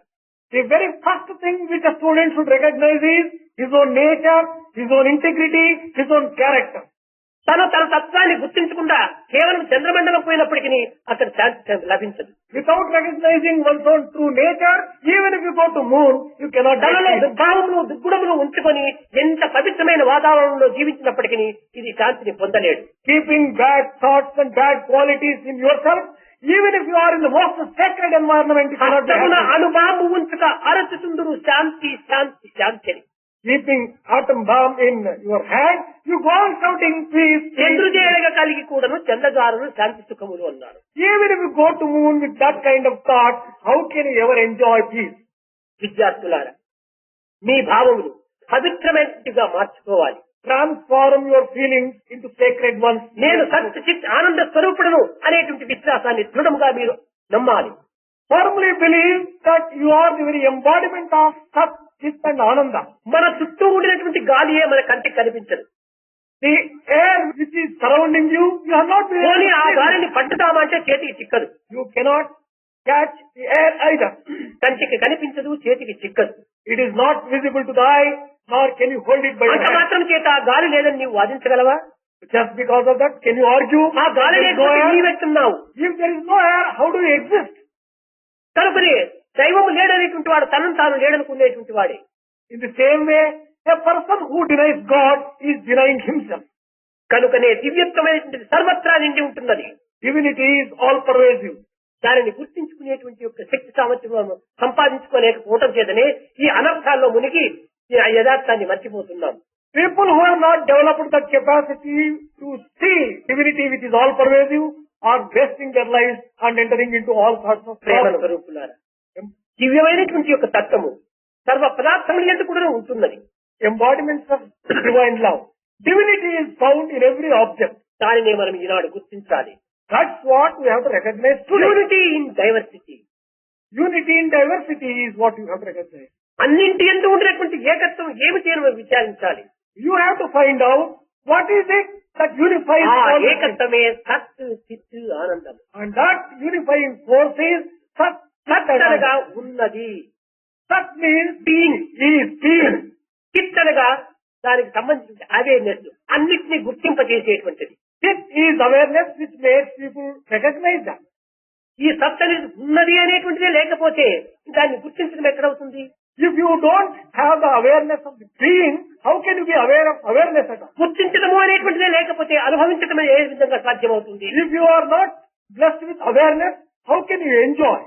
The very first thing which a student should recognize is his own nature, his own integrity, his own character. తన తత్వాన్ని గుర్తించకుండా కేవలం చంద్రమండలం పోయినప్పటికీ అక్కడ శాంతి లభించదు. Without recognizing one's own true nature, even if you go to moon, you cannot తనలో get peace. దుర్భావములు దుర్గుణములు ఉంచుకొని ఎంత పవిత్రమైన వాతావరణంలో జీవించినప్పటికీ ఇది శాంతిని పొందలేడు. Keeping bad thoughts and bad qualities in yourself, even if you are in the most sacred environment, you cannot be హస్తమున happy. అణుబాంబు ఉంచుక అరచుతుందురు శాంతి శాంతి శాంతి అని. Keeping atom bomb in your hand, you go on shouting peace, peace. చంద్రుజేడగా కలిగి కూడాను చంద్రదారులు శాంతి సుఖములు అన్నారు. Even if you go to moon with that kind of thought, how can you ever enjoy peace? విద్యార్థులారా, మీ భావములు పవిత్రమైనట్టుగా మార్చుకోవాలి. Transform your feelings into sacred ones. నేను సత్ చిత్ ఆనంద స్వరూపుడను అనేటువంటి విశ్వాసాన్ని దృఢముగా మీరు నమ్మాలి. Firmly believe that you are the very embodiment of Sat, Chit and Ananda. మన చుట్టూ ఉండినటువంటి గాలియే మన కంటికి కనిపించదు. The air which is surrounding you, you are not able పోనీ ఆ to see. గాలిని పట్టుతామంటే చేతికి చిక్కదు. You cannot catch the air either. కంటికి కనిపించదు, చేతికి చిక్కదు. It is not visible to the eye, nor can you hold it by the అంత hand. మాత్రం చేత ఆ గాలి లేదని నీవు వాదించగలవా? Just because of that, can you argue? ఆ గాలి There is no లేకపోతే air. నీవెట్టున్నావు. If there is no air, how do you exist? కనుకనే దైవము లేడనేటువంటి వాడు తనను తాను లేడనుకునేటువంటి వాడే. In the same way, a person who denies God is denying himself. కనుకనే దివ్యత్వమైనటువంటి సర్వత్రా నిండి ఉంటున్నది. Divinity is all pervasive. దానిని గుర్తించుకునేటువంటి యొక్క శక్తి సామర్థ్యం సంపాదించుకోలేకపోవటం చేతనే ఈ అనర్థాల్లో మునిగి ఈ యథార్థాన్ని మర్చిపోతున్నాం. People who have not developed that capacity to see divinity which is all pervasive are wasting their lives and entering into all sorts of Prema problems. స్వరూపులారా, దివ్యమైనటువంటి యొక్క తత్వము సర్వ పదార్థముల యందు కూడా ఉంటున్నది. Embodiments of divine love. Divinity is found in every object. దానినే మనం ఈనాడు గుర్తించాలి. That's what we have to recognize today. Unity in diversity. Unity in diversity is what you have to recognize. అన్నింటి యందు ఉండినటువంటి ఏకత్వం ఏమిటి అని మనం విచారించాలి. You have to find out what is it that unifies ఆ all the things. ఏకత్వమే సత్ చిత్ ఆనందం. And that unifying force is Sat, Chit and సత్ అనగా Ananda. ఉన్నది, Sat means being. is being. చిత్ అనగా దానికి సంబంధించిన అవేర్నెస్, అన్నిటినీ గుర్తింపజేసేటువంటిది. Chit is awareness which makes people recognize that. ఈ సత్ అనేది ఉన్నది అనేటువంటిదే లేకపోతే దాన్ని గుర్తించడం ఎక్కడవుతుంది? If you don't have the awareness of the being, how can you be aware of awareness at all? గుర్తించడము అనేటువంటిదే లేకపోతే అనుభవించడం ఏ విధంగా సాధ్యమవుతుంది? If you are not blessed with awareness, how can you enjoy?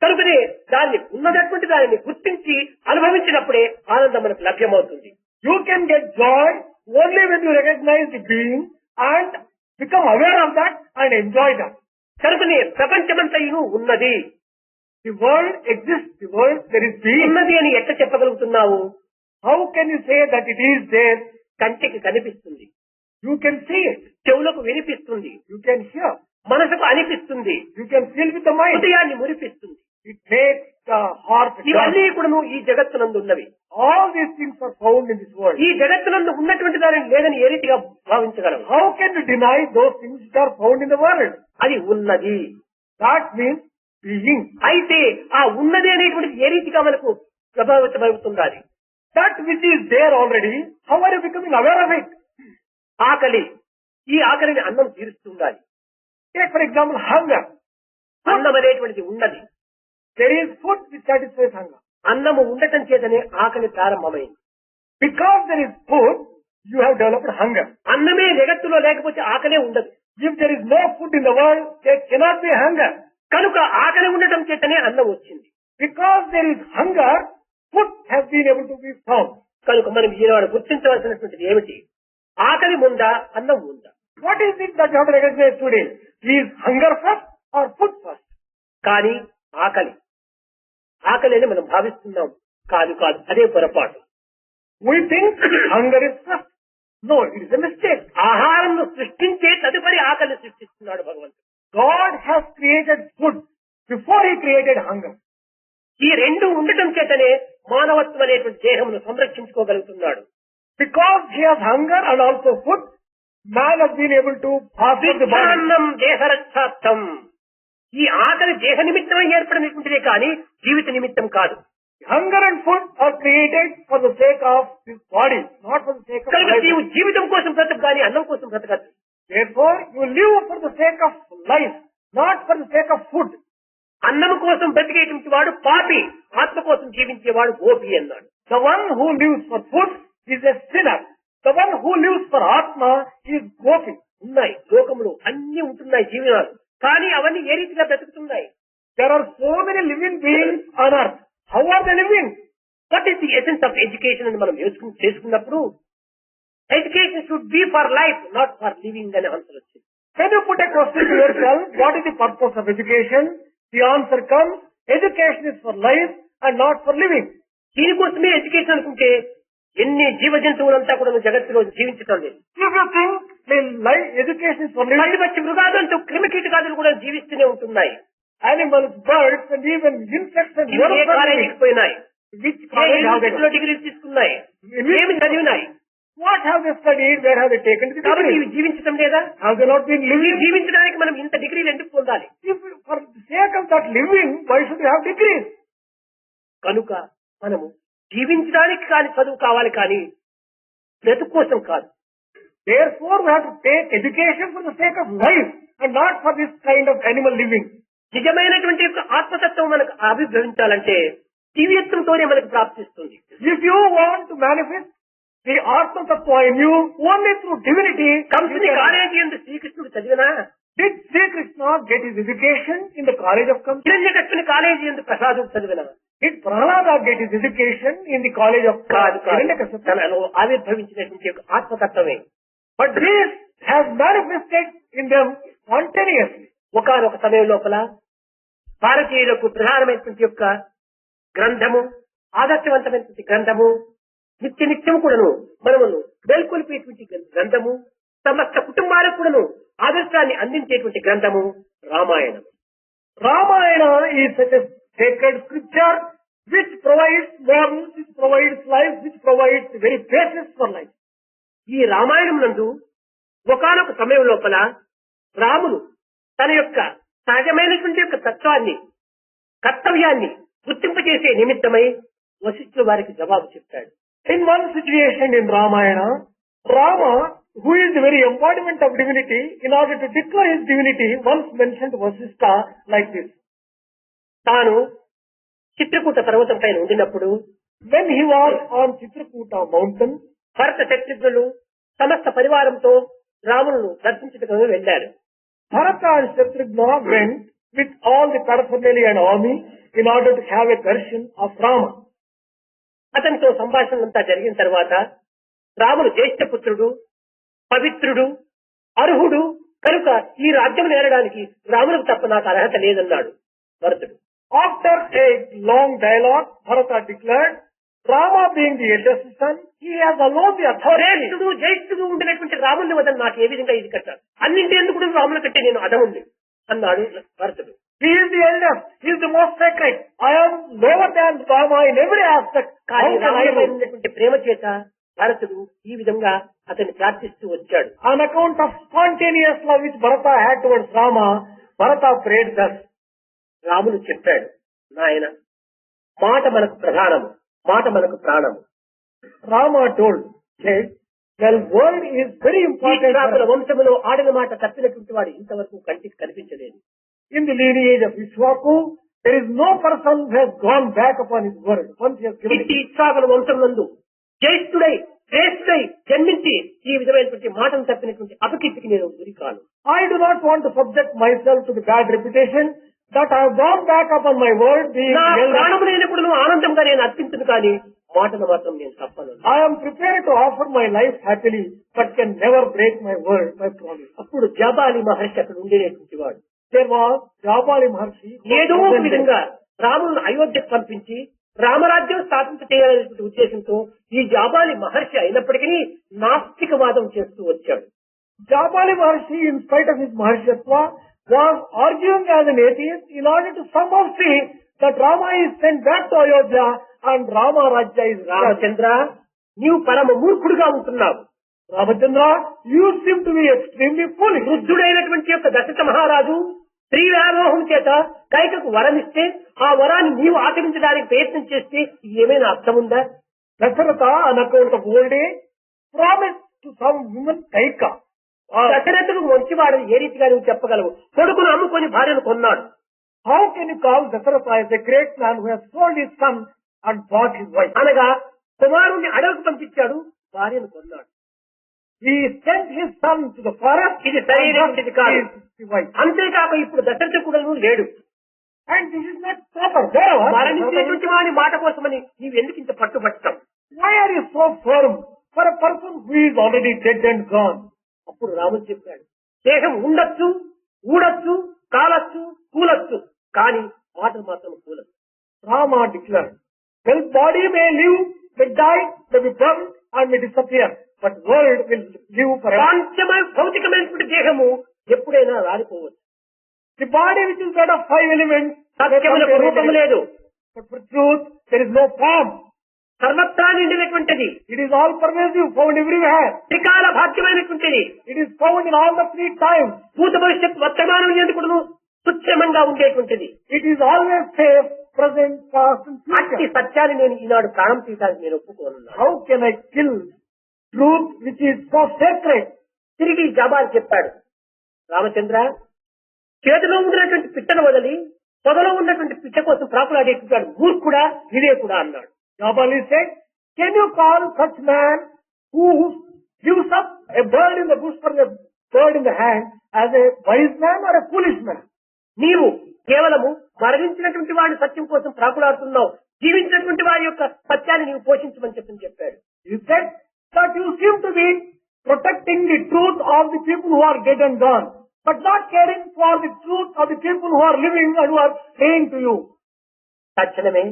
కనుకనే దాన్ని ఉన్నటువంటి దానిని గుర్తించి అనుభవించినప్పుడే ఆనందం మనకు లభ్యమవుతుంది. You can get joy only when you recognize the being and become aware of that and enjoy that. కనుకనే ప్రపంచమంతయును ఉన్నది. The world exists, the world, there is being. ఉన్నది అని ఎట్లా చెప్పగలుగుతున్నావు? How can you say that it is there? కంటికి కనిపిస్తుంది. You can see it. చెవులకు వినిపిస్తుంది, You can hear. మనసుకు అనిపిస్తుంది, You can feel with the mind. హృదయాన్ని మురిపిస్తుంది. It makes the heart ఇవన్నీ dance. కూడాను ఈ జగత్తునందు ఉన్నవి. All these things are found in this world. ఈ జగత్తునందు ఉన్నటువంటి దానిని లేదని ఏ రీతిగా భావించగలం? How can you deny those things which are found in the world? అది ఉన్నది. That means being. అయితే ఆ ఉన్నది అనేటువంటిది ఏ రీతిగా మనకు ప్రభావితమవుతుండాలి? That which is there already, how are you becoming aware of it? ఆకలి, ఈ ఆకలిని అన్నం తీరుస్తుండాలి. Take for example hunger. అన్నం అనేటువంటిది ఉన్నది. There is food which satisfies hunger. అన్నము ఉండటం చేతనే ఆకలి ప్రారంభమైంది. Because there is food, you have developed hunger. అన్నమే జగత్తులో లేకపోతే ఆకలే ఉండదు. If there is no food in the world, there cannot be hunger. కనుక ఆకలి ఉండటం చేతనే అన్నం వచ్చింది. Because there is hunger, food has been able to be found. కనుక మనం ఈనాడు గుర్తించవలసినటువంటిది ఏమిటి? ఆకలి ముందా, అన్నం ముందా? What is it that you have to recognize today? Is hunger first or food first? కానీ ఆకలి అని మనం భావిస్తున్నాం. కాదు, అదే పొరపాటు. We think hunger is first. No, it is a mistake. ఆహారంను సృష్టించే తదుపరి ఆకలిని సృష్టిస్తున్నాడు భగవంతుడు. God has created food before He created hunger. ఈ రెండు ఉండటం చేతనే మానవత్వం అనేటువంటి దేహమును సంరక్షించుకోగలుగుతున్నాడు. Because He has hunger and also food, man has been able to pass on the body. విజ్ఞానం దేహరక్షార్థం. ఈ ఆకలి దేహ నిమిత్తమై ఏర్పడినటువంటిదే కానీ జీవిత నిమిత్తం కాదు. Hunger and food are created for the sake of this body, not for the sake of కనుక life. నీవు జీవితం కోసం బ్రతకు కానీ అన్నం కోసం బ్రతకద్దు. Therefore, you live for the sake of life, not for the sake of food. అన్నం కోసం బ్రతికేటువంటి వాడు పాపి, ఆత్మ కోసం జీవించేవాడు గోపి అన్నాడు. The one who lives for food is a sinner. The one who lives for Atma is gopi. ఉన్నాయి లోకములు అన్ని ఉంటున్నాయి జీవనాలు, కానీ అవన్నీ ఏ రీతిగా బ్రతుకుతున్నాయి? There are so many living beings on earth. How are they living? What is the essence of education అని మనం చేసుకున్నప్పుడు education should be for life, not for living అనే ఆన్సర్ వచ్చింది. When you put a question to yourself, what is the purpose of education? The answer comes, education is for life and not for living. దీనికోసమే education అనుకుంటే ఎన్ని జీవ జంతువులంతా కూడా జగత్తులో జీవించటం లేదు. If you think life, education is for living, పచ్చిపచ్చి మృగాదులతో క్రిమికీటకాదులు కూడా జీవిస్తూనే ఉంటున్నాయి. animals, birds and even insects and ఇవి ఏ worms are కాలేజీకి living. పోయినాయి, Which A college have they యూనివర్సిటీలో gone? డిగ్రీలు తీసుకున్నాయి, ఏమి చదివినాయి, What have they studied? Where have they taken the కాబట్టి degree? ఇవి జీవించటం లేదా? Have they not been ఇవి living? జీవించడానికి మనం ఇంత డిగ్రీలు ఎందుకు పొందాలి? If for the sake of that living, why should you have degrees? కనుక మనము జీవించడానికి కానీ చదువు కావాలి, కానీ బ్రతుకు కోసం కాదు. Therefore, we have to take education for the sake of life and not for this kind of animal living. నిజమైనటువంటి యొక్క ఆత్మతత్వం మనకు ఆవిర్భవించాలంటే దివ్యత్వంతోనే మనకు ప్రాప్తిస్తుంది. If you want to manifest the Atma Tattva in you, only through divinity, కంసుని college ఎందుకు శ్రీకృష్ణుడు చదివినా, did Sri Krishna get his education in the college of Kamsa? హిరణ్యకృష్ణుని కాలేజీ ఎందుకు ప్రసాదుడు చదివినా, Did Prahlada get his education in the college of కాదు. Hiranyakashipu? తనలో ఆవిర్భవించినటువంటి యొక్క ఆత్మతత్వమే. But this has manifested in them spontaneously. ఒకానొక సమయం లోపల భారతీయులకు ప్రధానమైనటువంటి యొక్క గ్రంథము, ఆదర్శవంతమైనటువంటి గ్రంథము, నిత్యము కూడాను మనమును మేల్కొల్పేటువంటి గ్రంథము, సమస్త కుటుంబాలకు కూడాను ఆదర్శాన్ని అందించేటువంటి గ్రంథము Ramayanam. Ramayana is such a sacred scripture which provides morals, which provides life, which provides the very basis for life. ఈ రామాయణం నందు ఒకానొక సమయం లోపల రాముడు తన యొక్క సహజమైనటువంటి యొక్క తత్వాన్ని, కర్తవ్యాన్ని గుర్తింపజేసే నిమిత్తమై వశిష్ఠుల వారికి జవాబు చెప్తాడు. In one situation in Ramayana, Rama, who is the very embodiment of divinity, in order to declare his divinity, once mentioned Vasishtha like this. తాను చిత్రకూట పర్వతం పైన ఉండినప్పుడు When he was on Chitrakuta mountain, భరత శత్రుఘ్నులు సమస్త పరివారంతో రాములను దర్శించుటకు వెళ్లారు. Bharata and Shatrugna went with all the paraphernalia and army in order to have a darshan of Rama. అతనితో సంభాషణలంతా జరిగిన తర్వాత రాముడు జ్యేష్ఠపుత్రుడు, పవిత్రుడు, అర్హుడు కనుక ఈ రాజ్యం నేరడానికి రాములకు తప్ప నాకు అర్హత లేదన్నాడు భరతుడు. After a long dialogue, Bharata declared Rama being the eldest son, he has alone the authority. శ్రేష్ఠుడు జ్యేష్ఠుడు ఉండినటువంటి రాముని వద్ద నాకు ఏ విధంగా ఇది కట్టాలి, అన్నింటి ఎందుకు రాముని కట్టే నేను అదముంది అన్నాడు భరతుడు. He is the eldest. He is the most sacred. I am lower than Rama in every aspect. కానీ రాముని ప్రేమ చేత భరతుడు ఈ విధంగా అతన్ని ప్రార్థిస్తూ వచ్చాడు. On account of spontaneous love which Bharata had towards Rama, Bharata prayed thus. రాముడు చెప్పాడు, నాయన మాట మనకు ప్రధానము, మాట మనకు ప్రాణము. Rama told, said, well, word is very important. వంశములో ఆడిన మాట తప్పినటువంటి వాడు ఇంతవరకు కంటికి కనిపించలేదు. In the lineage of Ishwaku, there is no person who has gone back upon his word. Once he has given it. ఇస్సాకుల వంశం నందు జ్యేష్ఠుడై శ్రేష్ఠుడై జన్మించి ఈ విధమైనటువంటి మాటను తప్పినటువంటి అపకీర్తికి నేను గురి కాను. I do not want to subject myself to the bad reputation that I have gone back upon my word. నా ప్రాణము లేనప్పుడు నువ్వు ఆనందంగా నేను అర్పించను, కానీ మాటను మాత్రం నేను తప్పను. I am prepared to offer my life happily, but can never break my word, my promise. అప్పుడు జాబాలి మహర్షి అక్కడ ఉండేటువంటి వాడు. There was Jabali Maharshi. ఏదో ఒక విధంగా రాములను అయోధ్యకు పంపించి రామరాజ్యం స్థాపించ చేయాలనే ఉద్దేశంతో ఈ జాబాలి మహర్షి అయినప్పటికీ నాస్తికవాదం చేస్తూ వచ్చాడు. Jabali Maharshi, in spite of his Maharshatva, was arguing as an atheist in order to somehow see that Rama is sent back to Ayodhya and Rama Rajya is Ramachandra, నీవు పరమ మూర్ఖుడుగా ఉంటున్నావు. Ramachandra, you seem to be extremely foolish. వృద్ధుడైనటువంటి యొక్క దశరథ మహారాజు స్త్రీ వ్యామోహం చేత కైకకు వరమిస్తే ఆ వరాన్ని నీవు ఆచరించడానికి ప్రయత్నం చేస్తే ఏమైనా అర్థం ఉందా? Dasharatha, on account of old age, promised to some woman Kaika. దశరథుడు మంచివాడు ఏ రీతిగా నువ్వు చెప్పగలవు? కొడుకును అమ్ముకొని భార్యను కొన్నాడు. How can you call Dasharatha as a great man who has sold his son and bought his wife? అనగా కుమారుణ్ణి అడవికి పంపించాడు, భార్యను కొన్నాడు. He sent his son to the forest. ఇది సరైనటువంటిది కాదు. అంతేకాక ఇప్పుడు దశరథుడు కూడా లేడు. And this is not proper. మరణించేటువంటి వాడి మాట కోసమని నీవు ఎందుకు ఇంత పట్టుబట్టం? Why are you so firm for a person who is already dead and gone? అప్పుడు రాముడు చెప్పాడు, దేహం ఉండొచ్చు, ఊడొచ్చు, కాలొచ్చు, కూలొచ్చు, కానీ మాటలు మాత్రం కూలదు. Rama declared, well, body may live, may die, may be burned and may disappear, but word will live forever. భౌతికమైనటువంటి దేహము ఎప్పుడైనా రాలిపోవచ్చు. The body which is made of 5 elements, సత్యములకు రూపము లేదు. but for truth there is no form. సర్వత్రా నిండినటువంటిది. It is all pervasive, found everywhere. త్రికాల భాగ్యమైనటువంటిది. It is found in all the 3 times. భూత భవిష్యత్ వర్తమానం ఎందుకు తుచ్చమంగా ఉండేటువంటిది. It is always safe, present, past and అట్టి future. సత్యాన్ని నేను ఈనాడు ప్రాణం తీయడానికి నేను ఒప్పుకోనున్నాను. How can I kill truth which is so sacred? తిరిగి జాబాలి చెప్పాడు, రామచంద్ర, చేతిలో ఉన్నటువంటి పిట్టను వదిలి పొదలో ఉన్నటువంటి పిట్ట కోసం ప్రాకులాడేట్టున్నాడు, మూర్ఖుడా వివేకుడా అన్నాడు. Jabali said, can you call such man who gives up a bird in the bush for a bird in the hand as a wise man or a foolish man? నీవు కేవలము మరణించినటువంటి వాడి సత్యం కోసం ప్రాకులాడుతున్నావు, జీవించినటువంటి వారి యొక్క సత్యాన్ని నీవు పోషించమని చెప్పాడు. He said that you seem to be protecting the truth of the people who are dead and gone, but not caring for the truth of the people who are living and who are praying to you. తక్షణమే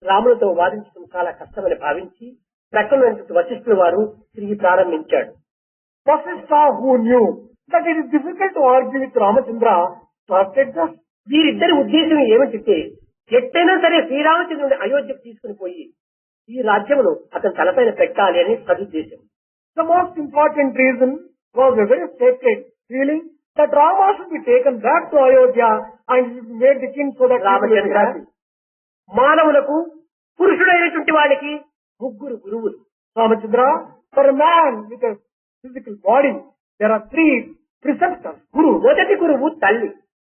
రాములతో వాదించడం చాలా కష్టమని భావించి ప్రక్కన వశిష్ఠుల వారు తిరిగి ప్రారంభించాడు. Vasishtha, who knew that it is difficult to argue with Ramachandra, started thus. వీరిద్దరి ఉద్దేశం ఏమిటంటే ఎట్టైనా సరే శ్రీరామచంద్రుని అయోధ్యకు తీసుకుని పోయి ఈ రాజ్యమును అతని తలపైన పెట్టాలి అని సదుద్దేశం. The most important reason was a very sacred feeling that Rama should be taken back to Ayodhya and made the king so that he will be happy. మానవులకు పురుషుడైనటువంటి వాడికి 3 గురువులు. Ramachandra, for a man with a physical body, there are 3 preceptors. గురువు, మొదటి గురువు తల్లి.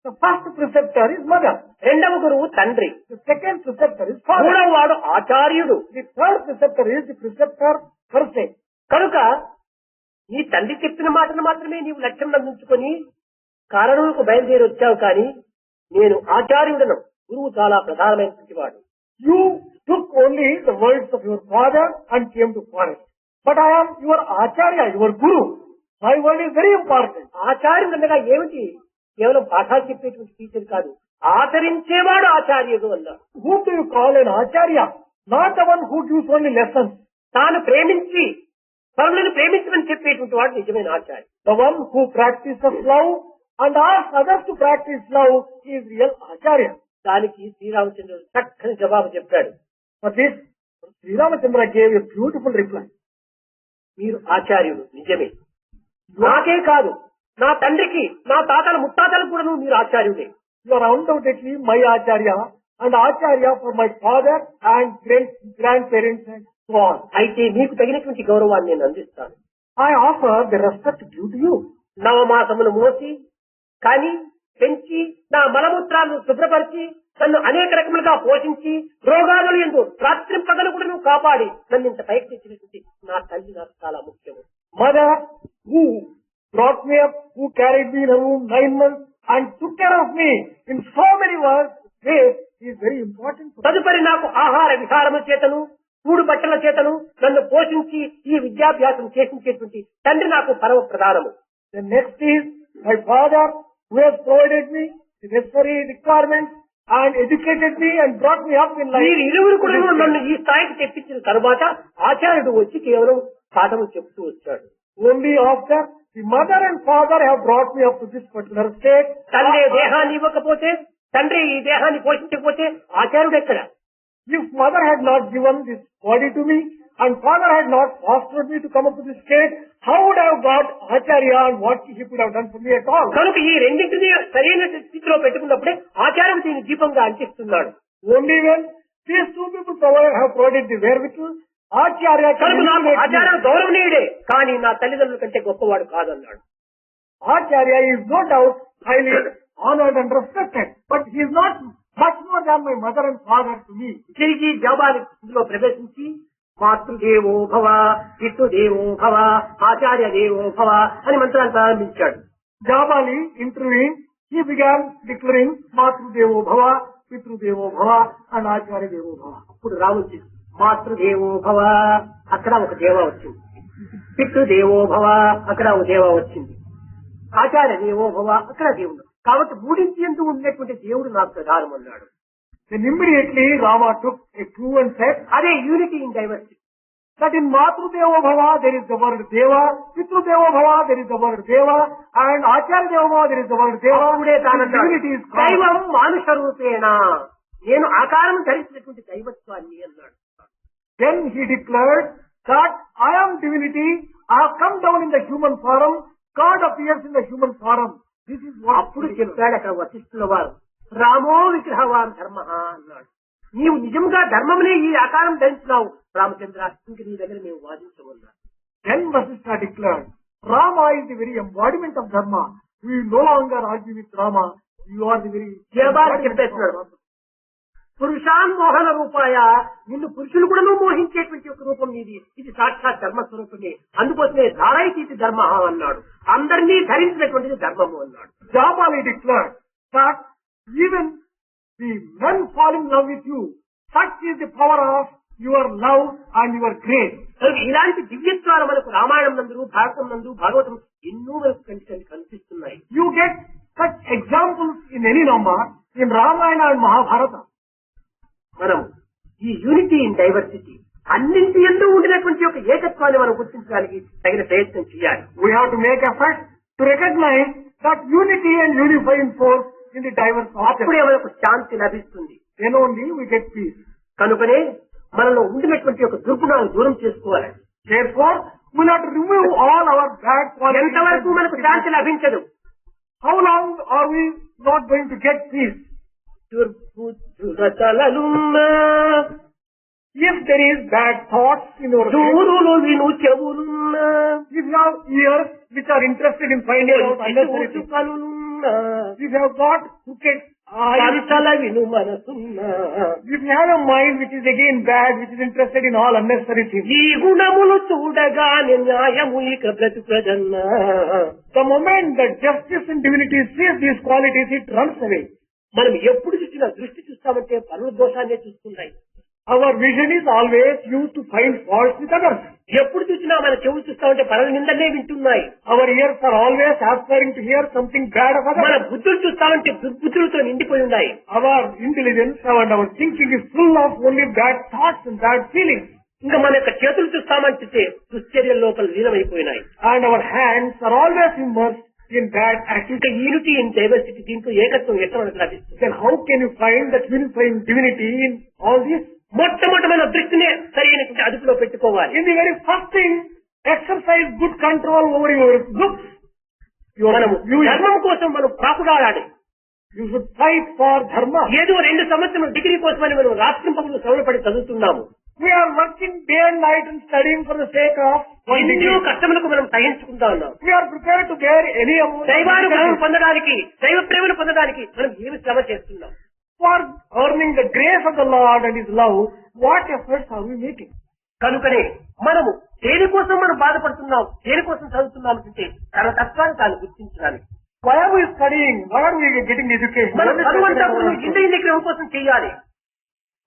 The first preceptor is mother. రెండవ గురువు తండ్రి. The second preceptor is father. మూడవ వాడు ఆచార్యుడు. The third preceptor is the preceptor per se. కనుక నీ తండ్రి చెప్పిన మాటను మాత్రమే నీవు లక్ష్యం అందించుకొని కారణములకు బయలుదేరి వచ్చావు, కానీ నేను ఆచార్యుడను. గురువు చాలా ప్రధానమైనటువంటి వాడు. You took only the words of your father and came to forest. But I am your acharya, your guru. My word is very important. ఆచార్యుడు అనగా ఏమిటి? కేవలం పాఠాలు చెప్పేటువంటి టీచర్ కాదు, ఆచరించేవాడు ఆచార్యుడు అన్నారు. Whom do you call an acharya? Not the one who gives only lessons. తాను ప్రేమించి పరులను ప్రేమించమని చెప్పేటువంటి వాడు నిజమైన ఆచార్య. The one who practices love and asks others to practice love is real Acharya. దానికి శ్రీరామచంద్రుడు చక్కని జవాబు చెప్పాడు. For this, Sri Ramachandra gave a beautiful reply. మీరు ఆచార్యుడు నిజమే, నాకే కాదు నా తండ్రికి నా తాతల ముత్తాతలకు కూడా మీరు ఆచార్యుడే. You are undoubtedly my Acharya and Acharya for my father and grandparents and so on. అయితే మీకు తగినటువంటి గౌరవాన్ని నేను అందిస్తాను. I offer the respect due to you. నవమాసములు మోసి కానీ పెంచి నా మలమూత్రాలను శుభ్రపరిచి నన్ను అనేక రకములుగా పోషించి రోగాలు ఎందు రాత్రి పగలు కూడా నువ్వు కాపాడి నన్ను ఇంత పైకి తెచ్చినటువంటి నా తల్లి నాకు చాలా ముఖ్యము. Mother who brought me up, who carried me in a room 9 months and took care of me in so many ways is very important. తదుపరి నాకు ఆహార విహారము చేతను కూడు బట్టల చేతను నన్ను పోషించి ఈ విద్యాభ్యాసం చేసించేటువంటి తండ్రి నాకు పరమ ప్రధానము. The next is my father who has provided me the necessary requirements and educated me and brought me up in life. మీరు ఇరువురు కూడా నన్ను ఈ స్థాయికి తెప్పించిన తరువాత ఆచార్యుడు వచ్చి కేవలం పాఠము చెప్తూ వచ్చాడు. Only after the mother and father have brought me up to this particular state. తండ్రి దేహాన్ని ఇవ్వకపోతే, తండ్రి ఈ దేహాన్ని పోషించకపోతే ఆచార్యుడు ఎక్కడ? If mother had not given this body to me and father had not fostered me to come up to this state, how would I have got Acharya and what he could have done for me at all? కనుక ఈ రెండింటిని సరైన స్థితిలో పెట్టుకున్నప్పుడే ఆచార్యుడు దీన్ని దీపంగా అంటిస్తున్నాడు. Only when these two people have provided the wherewithal, Acharya కనుక నాకు ఆచార్యుడు గౌరవనీయుడే, కానీ నా తల్లిదండ్రుల కంటే గొప్పవాడు కాదన్నాడు. Acharya is no doubt highly honored and respected, but he is not much more than my mother and father to me. తిరిగి జాబాలి ఇందులో ప్రవేశించి మాతృదేవో భవ, పితృదేవో భవ, ఆచార్య దేవో భవ అని మంత్రాన్ని ప్రారంభించాడు. Jabali intervened. He began declaring Matrudevo Bhava, Pitrudevo Bhava and Acharya Devo Bhava. అప్పుడు రాముడు మాతృదేవో భవ, అక్కడ ఒక దేవ వచ్చింది. పితృదేవో భవ, అక్కడ ఒక దేవ వచ్చింది. ఆచార్య దేవో భవ, అక్కడ దేవుడు. కాబట్టి మూడింటి ఎందు ఉన్నటువంటి దేవుడు నాకు ప్రధానం అన్నాడు. Then immediately Rama took a clue and said, అదే unity in diversity. that in Matrudevo Bhava there is the word Deva, Pitrudevo Bhava there is the word Deva, and Acharya Deva Bhava there is the word Deva. అప్పుడే తానన్నాడు, Unity is దైవం మానుష రూపేణ, నేను ఆకారం ధరించినటువంటి దైవత్వాన్ని అన్నాడు. Then he declared that I am divinity, I have come down in the human form, God appears in the human form. This is what అప్పుడు చెప్పాడు అక్కడ వశిష్ఠుల వారు, రామో విగ్రహవాన్ ధర్మ అన్నాడు. నీవు నిజంగా ధర్మమునే ఈ ఆకారం ధరించినావు రామచంద్ర, ఇంక నీ దగ్గర మేము వాదించమన్నాడు. Then Vasishtha declared, Rama is the very embodiment of Dharma. We will no longer argue with Rama. You are the very జయబాలి చెప్పేస్తున్నాడు, పురుషాన్ మోహన రూపాయ, నిన్ను పురుషులు కూడా మోహించేటువంటి ఒక రూపం నీది, ఇది సాక్షాత్ ధర్మ స్వరూపమే, అందుకోసమే ధారాయితీ ధర్మ అన్నాడు. అందరినీ ధరించినటువంటిది ధర్మము అన్నాడు. Jabali declared that even the men fall in love with you. Such is the power of your love and your grace. ఇలాంటి దివ్యత్వాలు మనకు రామాయణం నందు, భారతం నందు, భాగవతం ఎన్నో మనకు కనిపిస్తున్నాయి. You get such examples in any number in Ramayana and Mahabharata. మనం ఈ unity in diversity అన్నింటి ఎందు ఉండినటువంటి ఒక ఏకత్వాన్ని మనం గుర్తించడానికి తగిన ప్రయత్నం చేయాలి. We have to make effort to recognize that unity and unifying force in the diverse అప్పుడే objects. మనకు శాంతి లభిస్తుంది. Then only we get peace. కనుకనే మనలో ఉండినటువంటి ఒక దుర్గుణాలు దూరం చేసుకోవాలి. Therefore, we have to remove all our bad ఎంతవరకు మనకు qualities. శాంతి లభించదు. How long are we not going to get peace? దుర్బుద్ధులతలలున్నా, If there is bad thoughts in your head, దూరులు విను చెవులున్నా, if you have ears which are interested in finding out unnecessary things, కనులున్నా, if you have got crooked eyes, పంచల విను మనసున్నా, if you have a mind which is again bad, which is interested in all unnecessary things, ఈ గుణములు చూడగానే న్యాయము ఇక బ్రతుకదన్నా. the moment that justice and divinity sees these qualities, it runs away. మనం ఎప్పుడు చూసినా దృష్టి చూస్తామంటే పనుల దోషాన్నే చూస్తున్నాయి. Our vision is always used to find faults with others. ఎప్పుడు చూసినా మన చెవులు చూస్తా ఉంటే పనుల నిందనే వింటున్నాయి. Our ears are always aspiring to hear something bad of మన others. బుద్ధులు చూస్తా ఉంటే దుర్బుద్ధులతో నిండిపోయి ఉన్నాయి. Our intelligence and our thinking is full of only bad thoughts and bad feelings. ఇంకా మన యొక్క చేతులు చూస్తామంటే దుశ్చర్యల లోపల లీనమైపోయినాయి. And our hands are always immersed in bad activities. ఇంకా యూనిటీ ఇన్ డైవర్సిటీ, దీంట్లో ఏకత్వం ఎట్లా మనకు లభిస్తుంది? Then how can you find that unifying divinity in all this? మొట్టమొదటి మన దృష్టిని సరైనటువంటి అదుపులో పెట్టుకోవాలి. In the very first thing, exercise good control over your looks. మనము ధర్మం కోసం మనం ప్రాకుడాడాలి. You should fight for dharma. ఏదో 2 సంవత్సరాలు డిగ్రీ కోసమని మనం రాష్ట్రంపములు శ్రమపడి చదువుతున్నాము. We are working day and night and studying for the sake of one ఎన్నో degree. కష్టములకు మనం సహించుకుంటా ఉన్నాం. We are prepared to bear any amount of దైవానుగ్రహం difficulty. పొందడానికి, దైవ ప్రేమను పొందడానికి మనం ఏమి శ్రమ చేస్తున్నాం? For earning the grace of the Lord and His love, what efforts are we making? కనుకనే మనము దేనికోసం మనం బాధపడుతున్నాం, దేనికోసం చదువుతున్నాం అంటే తన తత్వాన్ని తాను గుర్తించడానికి. Why are we studying? Why are we getting education? మనం What is చదువంతా the ఇంటి నిగ్రహం కోసం చేయాలి.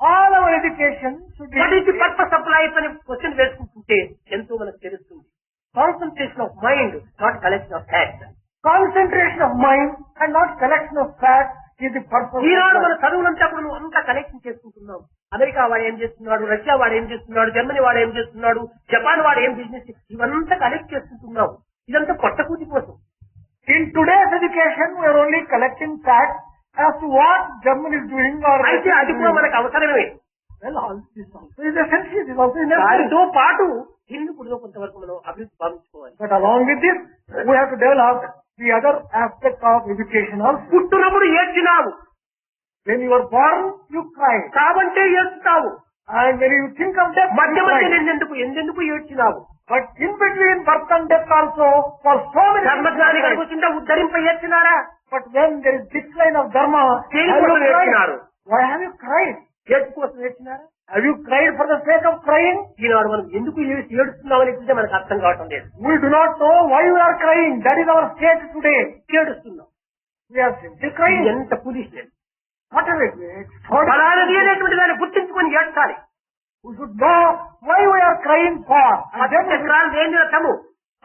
all our education should be what is the purpose of life అని క్వశ్చన్ వేసుకుంటుంటే ఎంతో మనకు తెలుస్తుంది. Concentration of mind, not collection of facts. concentration of mind and not collection of facts is the purpose of ఈనాడు మన life. చదువులంతా కూడా నువ్వు అంతా connection చేసుకుంటున్నాం. America వాడు ఏం చేస్తున్నాడు, రష్యా వాడు ఏం చేస్తున్నాడు, జర్మనీ వాడు ఏం చేస్తున్నాడు, జపాన్ వాడు ఏం బిజినెస్, ఇవంతా కనెక్ట్ చేసుకుంటున్నాం. ఇదంతా పొట్టకూటి కోసం. In today's education, we are only collecting facts as to what Germany is doing or అయితే అది కూడా మనకు అవసరమే. well, all this also is essential. This also is necessary. దానితో పాటు దీన్ని కూడా కొంతవరకు మనం అభివృద్ధి భావించుకోవాలి. But along with this, we have to develop the other aspect of education also. పుట్టినప్పుడు ఏడ్చినావు, When you are born, you cry. కావంటే ఏడ్చుతావు. And when you think of death, మధ్య you మధ్య cry. ఎందెందుకు ఏడ్చినావు? But in between birth and death also, for so many ధర్మజ్ఞాని reasons, కలుగుతుంటే ఉద్ధరింప ఏడ్చినారా? but when there is decline of dharma, దేని have you కోసం cried? ఏడ్చినారు? Why have you cried? ఏడ్పు కోసం ఏడ్చినారా? Have you cried for the sake of crying? ఈనాడు మనం ఎందుకు ఏడుస్తున్నాం అనేది మనకు అర్థం కావటం లేదు. We do not know why we are crying. That is our state today. ఏడుస్తున్నాం. We are simply crying. ఎంత ఫూలిష్నెస్. What is it? ఫలానది అనేటువంటి దాన్ని గుర్తించుకొని ఏడ్చాలి. We should know why we are crying for. And హత్తు then చక్రాలు లేని రథము,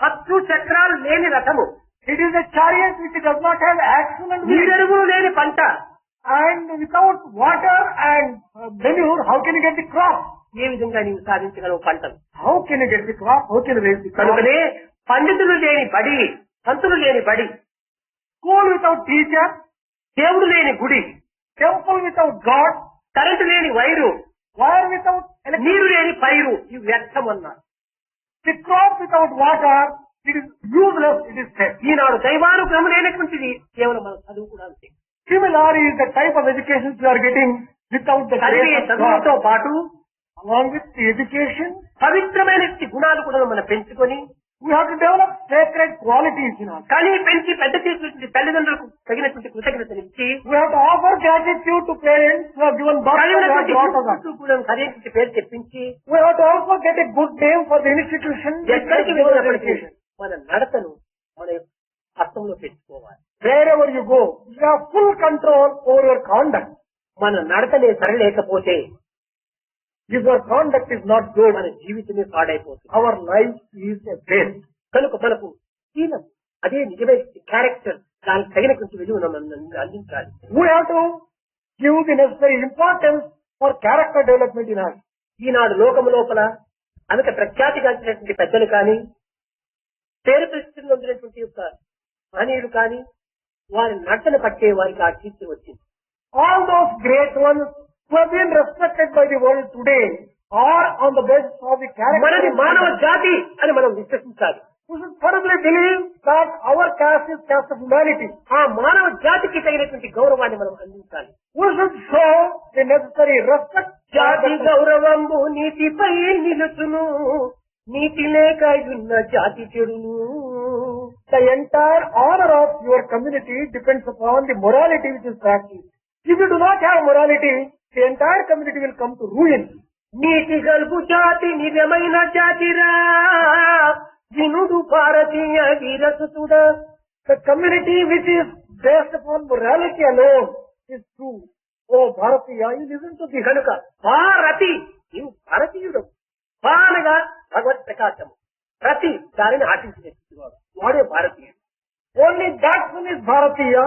హత్తు చక్రాలు లేని రథము, it is a chariot which does not have action and wheel. నీరెరుగులు లేని పంట. And without water and manure, how can you get the crop? ఏ విధంగా నీవు సాధించగలవు పంటను? How can you get the crop? How can you raise the crop? కనుకనే పండితులు లేని బడి, సంతులు లేని బడి, School without teacher, దేవుడు లేని గుడి, temple without God, కరెంటు లేని వైరు, wire without electricity, నీరు లేని పైరు, ఇవి వ్యర్థం అన్నారు. the crop without water, it is useless, it is dead. ఈనాడు దైవానుగ్రహం లేనటువంటిది కేవలం మనం చదువు కూడా అంతే. Similar is the type of education you are getting without the కలిగే grace of చదువుతో God. పాటు Along with the education, పవిత్రమైన గుణాలు కూడా మనం పెంచుకొని, we have to develop sacred qualities in us. కానీ పెంచి పెద్ద చేసినటువంటి తల్లిదండ్రులకు తగినటువంటి కృతజ్ఞతనిచ్చి, We have to offer gratitude to parents who have given birth to కలిగినటువంటి us. చుట్టూ కూడా సరైనటువంటి పేరు తెప్పించి, We have to also get a good name for the institution. ఎక్కడికి వెళ్ళినప్పటికీ మన నడతను మన హస్తంలో పెట్టుకోవాలి. Wherever you go, you have full control over your conduct. మన నడతనే సరలేకపోతే If your conduct is not good, మన జీవితమే పాడైపోతుంది. our life is a waste. కనుక మనకు శీలం, అదే నిజమైన క్యారెక్టర్, దానికి తగినటువంటి విలువ మనం అందించాలి. We have to give the necessary importance for character development in us. ఈనాడు లోకము లోపల అనేక ప్రఖ్యాతిగాంచినటువంటి పెద్దలు కానీ, పేరు ప్రసిద్ధిలో ఉన్నటువంటి యొక్క మహనీయులు కానీ, వారి నడతను పట్టే వారికి ఆ కీర్తి వచ్చింది. All those great ones who have been respected by the world today are on the basis of the character. మనది మానవ జాతి అని మనం విశ్వసించాలి. We should firmly believe that our caste is caste of humanity. ఆ మానవ జాతికి తగినటువంటి గౌరవాన్ని మనం అందించాలి. We should show the necessary respect. జాతి గౌరవంబు నీతిపై నిలుచును, నీతి లేక ఉన్న జాతి చెడును. The entire honor of your community depends upon the morality which is practiced. If you do not have morality, the entire community will come to ruin. నీతి గల్పు జాతి నిజమైన జాతిరా, వినుడు భారతీయ వీరసుతుడా. The community which is based upon morality alone is true. Oh, Bharatiya, you listen to this. కనుక భారతి నీవు భారతీయుడు. భా అనగా భగవత్ ప్రకాశము, రతి దానిని ఆశించినవాడు, వాడే భారతీయుడు. Only that one is Bharatiya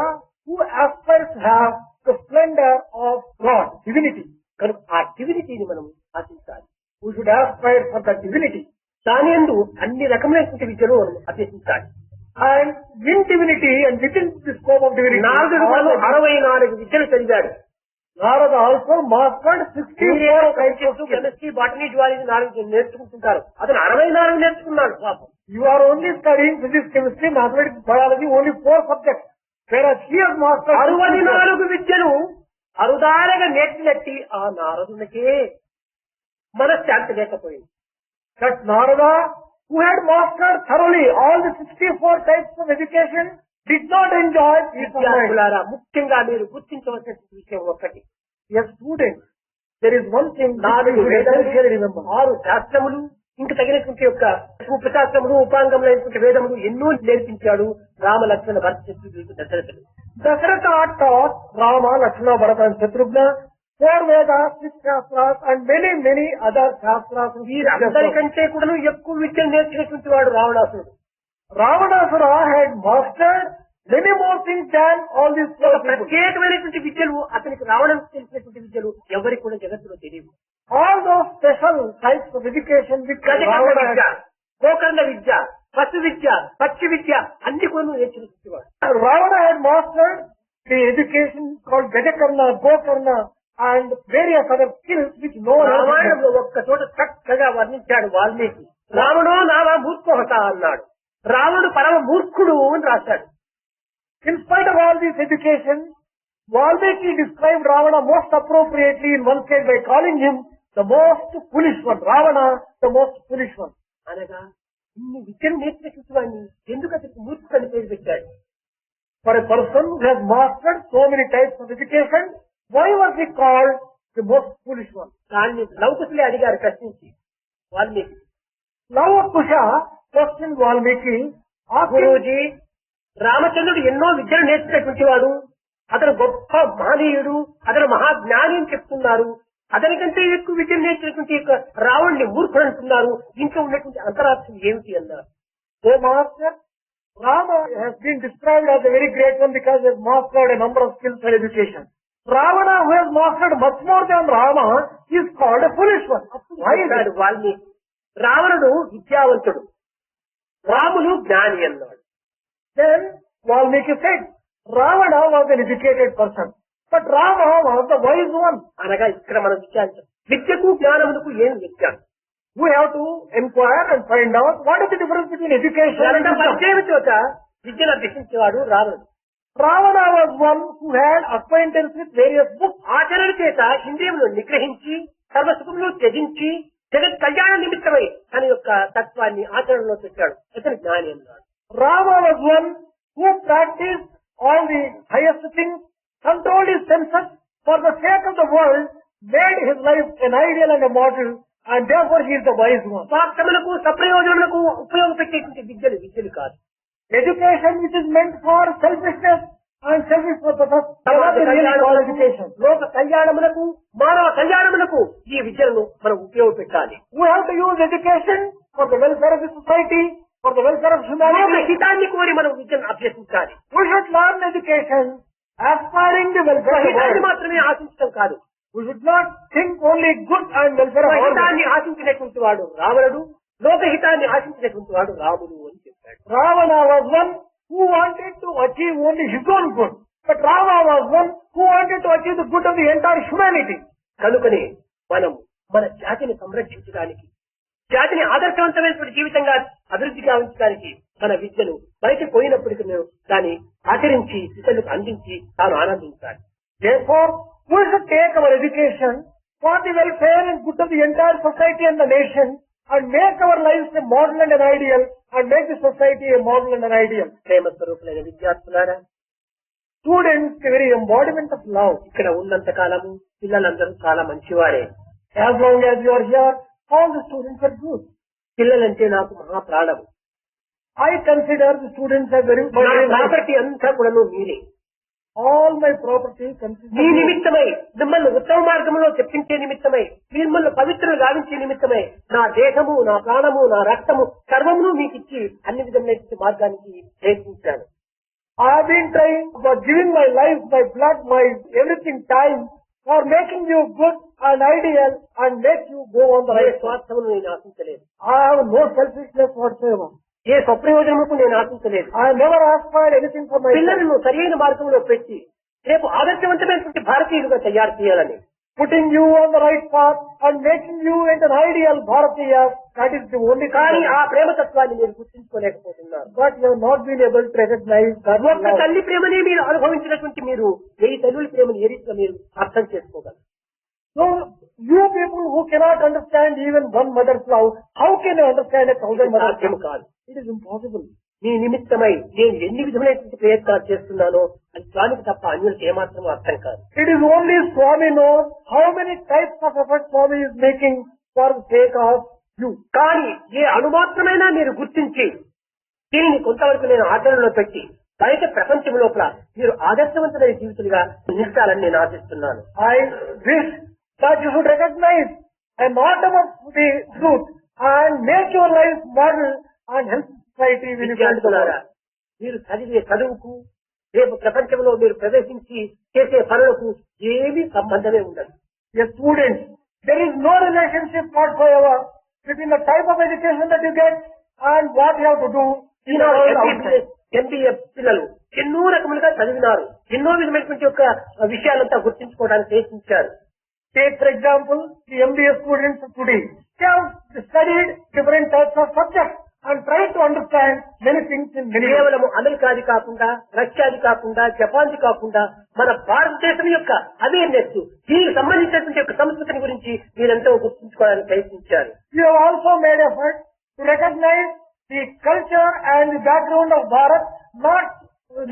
who aspires to have the splendor of God, divinity. కనుక ఆ డివినిటీని మనం ఆశించాలి. We should aspire for the divinity. దాని యందు అన్ని రకమైనటువంటి విద్యలు మనం అభ్యసించాలి. And in divinity and within the scope of divinity, నారదుడు వాళ్ళు 64 విద్యలు చదివాడు. Narada also mastered 64 kinds of skills. Chemistry, botany, zoology 4 నేర్చుకుంటుంటారు. అతను 64 నేర్చుకున్నాడు పాపం. You are only studying physics, chemistry, mathematics, biology, only 4 subjects. Whereas he has mastered 64 విద్యలు అరుదారగా నేర్చినట్టి ఆ నారదునికే మనశ్శాంతి లేకపోయింది. That Narada, who had mastered thoroughly all the 64 types of education, did not enjoy peace of mind. విద్యార్థులారా, ముఖ్యంగా మీరు గుర్తించవలసిన విషయం ఒకటి. Yes, students, there is one thing that 4 you should వేదాలు, essentially remember. 6 శాస్త్రములు, ఇంక తగినటువంటి యొక్క ఉపశాస్త్రములు, ఉపాంగములైనటువంటి వేదములు ఎన్నో నేర్పించాడు రామ లక్ష్మణ భరత శత్రుఘ్నులకు దశరథుడు. Dasharatha taught Rama, Lakshmana, Bharata and Shatrugna 4 Vedas, 6 Shastras and many other Shastras. వీరందరికంటే కూడా ఎక్కువ విద్యను నేర్చినటువంటి వాడు రావణాసురుడు. Ravanasura had mastered many more things than all these 4 people. ప్రత్యేకమైనటువంటి విద్యలు అతనికి రావడానికి తెలిసినటువంటి విద్యలు ఎవరికి కూడా జగత్తులో తెలియవు. All those special types of education which గజకర్ణ Ravana Vidya, had. Gokarna విద్య, పశు విద్య, పక్షి విద్య అన్ని కూడా నేర్చినటువంటి వాడు. Ravana had mastered the education called Gajakarna, Gokarna and various other skills which no one else had. రామాయణంలో ఒక్క చోట చక్కగా వర్ణించాడు వాల్మీకి. రావణో నామ మూర్ఖోహత అన్నాడు. రావణుడు పరమ మూర్ఖుడు అని రాశాడు. In spite of all this education, Valmiki described Ravana most appropriately in one case by calling him the most foolish one. Ravana, the most foolish one. అనగా ఇన్ని విద్యను నేర్చినటువంటి వాడిని ఎందుకు అతనికి మూర్ఖుడు అని పేరు పెట్టాడు? For a person who has mastered so many types of education, why was he called the most foolish one? దాన్ని లౌకుశులే అడిగారు ప్రశ్నించి Valmiki. Lava Kusha questioned Valmiki, asking, Guruji, రామచంద్రుడు ఎన్నో విద్యలు నేర్చినటువంటి వాడు, అతను గొప్ప మహనీయుడు, అతను మహాజ్ఞాని అని చెప్తున్నారు. అతనికంటే ఎక్కువ విద్యలు నేర్చినటువంటి యొక్క రావణ్ణి మూర్ఖుడు అంటున్నారు. ఇంట్లో ఉన్నటువంటి అంతరార్థం ఏమిటి అన్నారు. O Master, Rama has been described as a very great one because he has mastered a number of skills and education. Ravana, who has mastered much more than Rama, is called a foolish one. Why is అన్నాడు it? Valmiki. రావణుడు విద్యావంతుడు, రాములు జ్ఞాని అన్నాడు. Then Valmiki said, Ravana was an educated person, but Rama was the wise one. అనగా ఇక్కడ మనం విచారించాం, విద్యకు జ్ఞానములకు ఏం వ్యత్యాసం? We have to inquire and find out what is the difference between education and wisdom. పరిచయం చేత విద్యను అభ్యసించేవాడు రావణుడు. Ravana was one who had acquaintance with various books. ఆచరణ చేత ఇంద్రియములను నిగ్రహించి సర్వసుఖములు త్యజించి జగత్ కళ్యాణ నిమిత్తమై తన యొక్క తత్వాన్ని ఆచరణలో పెట్టాడు. అతను జ్ఞాని అన్నాడు. Rama was one who practiced all the highest things, controlled his senses for the sake of the world, made his life an ideal and a model, and therefore he is the wise one. స్వార్థములకు సప్రయోజనములకు ఉపయోగపెట్టేటువంటి విద్యలు కాదు. Education which is meant for selfishness and selfish purposes cannot be really called education. లోక కళ్యాణములకు మానవ కళ్యాణములకు ఈ విద్యలను మనం ఉపయోగపెట్టాలి. We have to use education for the welfare of the society, for the welfare of లోక humanity. హితాన్ని కోరి మనం విద్యను అభ్యసించాలి. We should learn education aspiring the welfare of the హితాన్ని world. మాత్రమే ఆశించడం కాదు. We should not think only good and welfare of all. హితాన్ని ఆశించినటువంటి వాడు రావణుడు, లోకహితాన్ని ఆశించినటువంటి వాడు రాముడు అని చెప్పాడు. Ravana was one who wanted to achieve only his own good, but Rama was one who wanted to achieve the good of the entire humanity. కనుకనే మనం మన జాతిని సంరక్షించడానికి, జాతిని ఆదర్శవంతమైనటువంటి జీవితంగా అభివృద్ధి గావించడానికి మన విద్యను బయట పోయినప్పటికీ దాన్ని ఆచరించి ఇతరులకు అందించి తాను ఆనందించాలి. Therefore, we should take our education for the welfare and good of the entire society and the nation, and make our lives a model and an ideal, and make the society a model and an ideal. ప్రేమ స్వరూపులైన విద్యార్థులారా, Students, the very embodiment of love. ఇక్కడ ఉన్నంత కాలము పిల్లలందరూ చాలా మంచివారే. As long as you are here, all the students are good. పిల్లలంటే నాకు మహా ప్రాణము. I consider the students as very నా ప్రాపర్టీ అంతా కూడా మీరే. all my property consists me of you. నిమిత్తమై మిమ్మల్ని ఉత్తమ మార్గంలో చెప్పించే నిమిత్తమై మిమ్మల్ని పవిత్రులు గావించే నిమిత్తమై నా దేహము నా ప్రాణము నా రక్తము సర్వమును మీకు ఇచ్చి అన్ని విధములైన మార్గానికి ప్రయత్నించాను. I have been trying for giving my life, my blood, my everything time for making you good and ideal and make you go on the A right path. స్వార్థమును నేను ఆశించలేదు. I have no selfishness whatsoever. ఏ స్వప్రయోజనముకు నేను ఆశించలేదు. I never aspired anything for myself. పిల్లలను సరైన మార్గంలో పెట్టి రేపు ఆదర్శవంతమైనటువంటి భారతీయులుగా తయారు చేయాలని, Putting you on the right path and making you into an ideal Bharatiya, that is the only కానీ thing. ఆ ప్రేమతత్వాన్ని మీరు గుర్తించుకోలేకపోతున్నారు. But you have not been able to recognize that ఒక్క love. తల్లి ప్రేమనే మీరు అనుభవించినటువంటి మీరు 1000 తల్లుల ప్రేమను ఏ రీతిగా మీరు అర్థం చేసుకోగలరు? So, you people who cannot understand even one mother's love, how can you understand 1,000 mothers' సాధ్యం love? కాదు. It is impossible. మీ నిమిత్తమై నేను ఎన్ని విధమైనటువంటి ప్రయత్నాలు చేస్తున్నానో అది స్వామికి తప్ప అన్యులకు ఏమాత్రం అర్థం కాదు. It is only Swami knows how many types of effort Swami is making for the sake of you. కానీ ఏ అణుమాత్రమైనా మీరు గుర్తించి దీనిని కొంతవరకు నేను ఆచరణలో పెట్టి బయట ప్రపంచం లోపల మీరు ఆదర్శవంతమైన జీవితులుగా నిలిచాలని నేను ఆశిస్తున్నాను. I wish that you should recognize an atom of the truth and make your life model and help society when you come to the విద్యార్థులారా, world. మీరు చదివే చదువుకు రేపు ప్రపంచంలో మీరు ప్రవేశించి చేసే పనులకు ఏమీ సంబంధమే ఉండదు. Yes, students, there is no relationship whatsoever between the type of education that you get and what you have to do in the world outside. MBA పిల్లలు ఎన్నో రకములుగా చదివినారు, ఎన్నో విధమైనటువంటి యొక్క విషయాలంతా గుర్తించుకోవడానికి ప్రయత్నించారు. Take for example the MBA students of today. They have studied different types of subjects and tried to understand many things in many ways. కేవలం అమెరికాది కాకుండా, రష్యాది కాకుండా, జపాన్ది కాకుండా మన భారతదేశం యొక్క అవేర్నెస్, దీనికి సంబంధించినటువంటి యొక్క సంస్కృతిని గురించి మీరెంతో గుర్తించుకోవడానికి ప్రయత్నించారు. You have also made effort to recognize the culture and the background of Bharat, not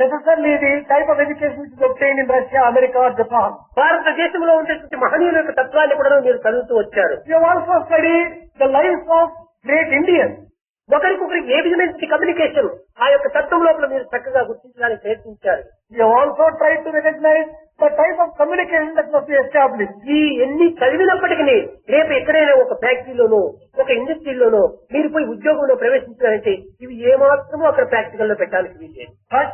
necessarily the type of education which is obtained in Russia, America or Japan. భారతదేశంలో ఉండేటువంటి మహనీయుల యొక్క తత్వాన్ని కూడా మీరు చదువుతూ వచ్చారు. You have also studied the lives of great Indians. ఒకరికొకరికి ఏ విధమైన కమ్యూనికేషన్ ఆ యొక్క తత్వం లోపల మీరు చక్కగా గుర్తించడానికి ప్రయత్నించారు. You have also tried to recognize the type of communication that must be established. ఈ ఎన్ని చదివినప్పటికీ రేపు ఎక్కడైనా ఒక ఫ్యాక్టరీలోనో ఒక ఇండస్ట్రీలోనో మీరు పోయి ఉద్యోగంలో ప్రవేశించారంటే ఇవి ఏమాత్రమూ అక్కడ ప్రాక్టికల్ లో పెట్టడానికి వీల్లేదు. But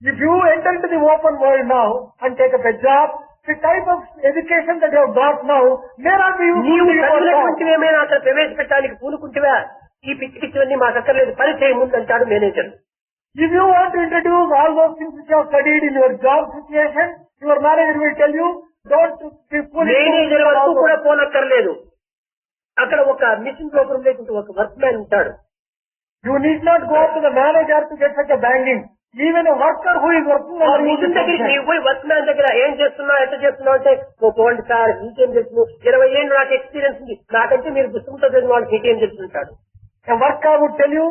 if you enter into the open world now and take up a job, the type of education that you have got now may not be useful నీవు to you for job. చదివినటువంటివి ఏమైనా అక్కడ ప్రవేశపెట్టడానికి పూనుకుంటేవా ఈ పిచ్చి పిచ్చివన్నీ మాకు అక్కర్లేదు, పని చేయ ముందు అంటాడు manager. If you want to introduce all those things which you have studied in your job situation, your manager will tell you, don't be foolish. Manager వరకు కూడా పోనక్కర్లేదు. అక్కడ ఒక మిషన్ లోపల లేకుంటే ఒక వర్క్ మ్యాన్ ఉంటాడు. You need not go up to the manager to get such a banging. Even a worker who is working ఆ on the machine దగ్గరికి నీవు పోయి వర్క్ మ్యాన్ దగ్గర ఏం చేస్తున్నావు ఎట్లా చేస్తున్నావు అంటే ఓ పోండి సార్ నీకేం తెలుసు, 20 ఏళ్ళు నాకు ఎక్స్పీరియన్స్ ఉంది, నాకంటే మీరు పుస్తకంతో చదివిన వాళ్ళకి నీకేం తెలుసుంటాడు. a worker would tell you,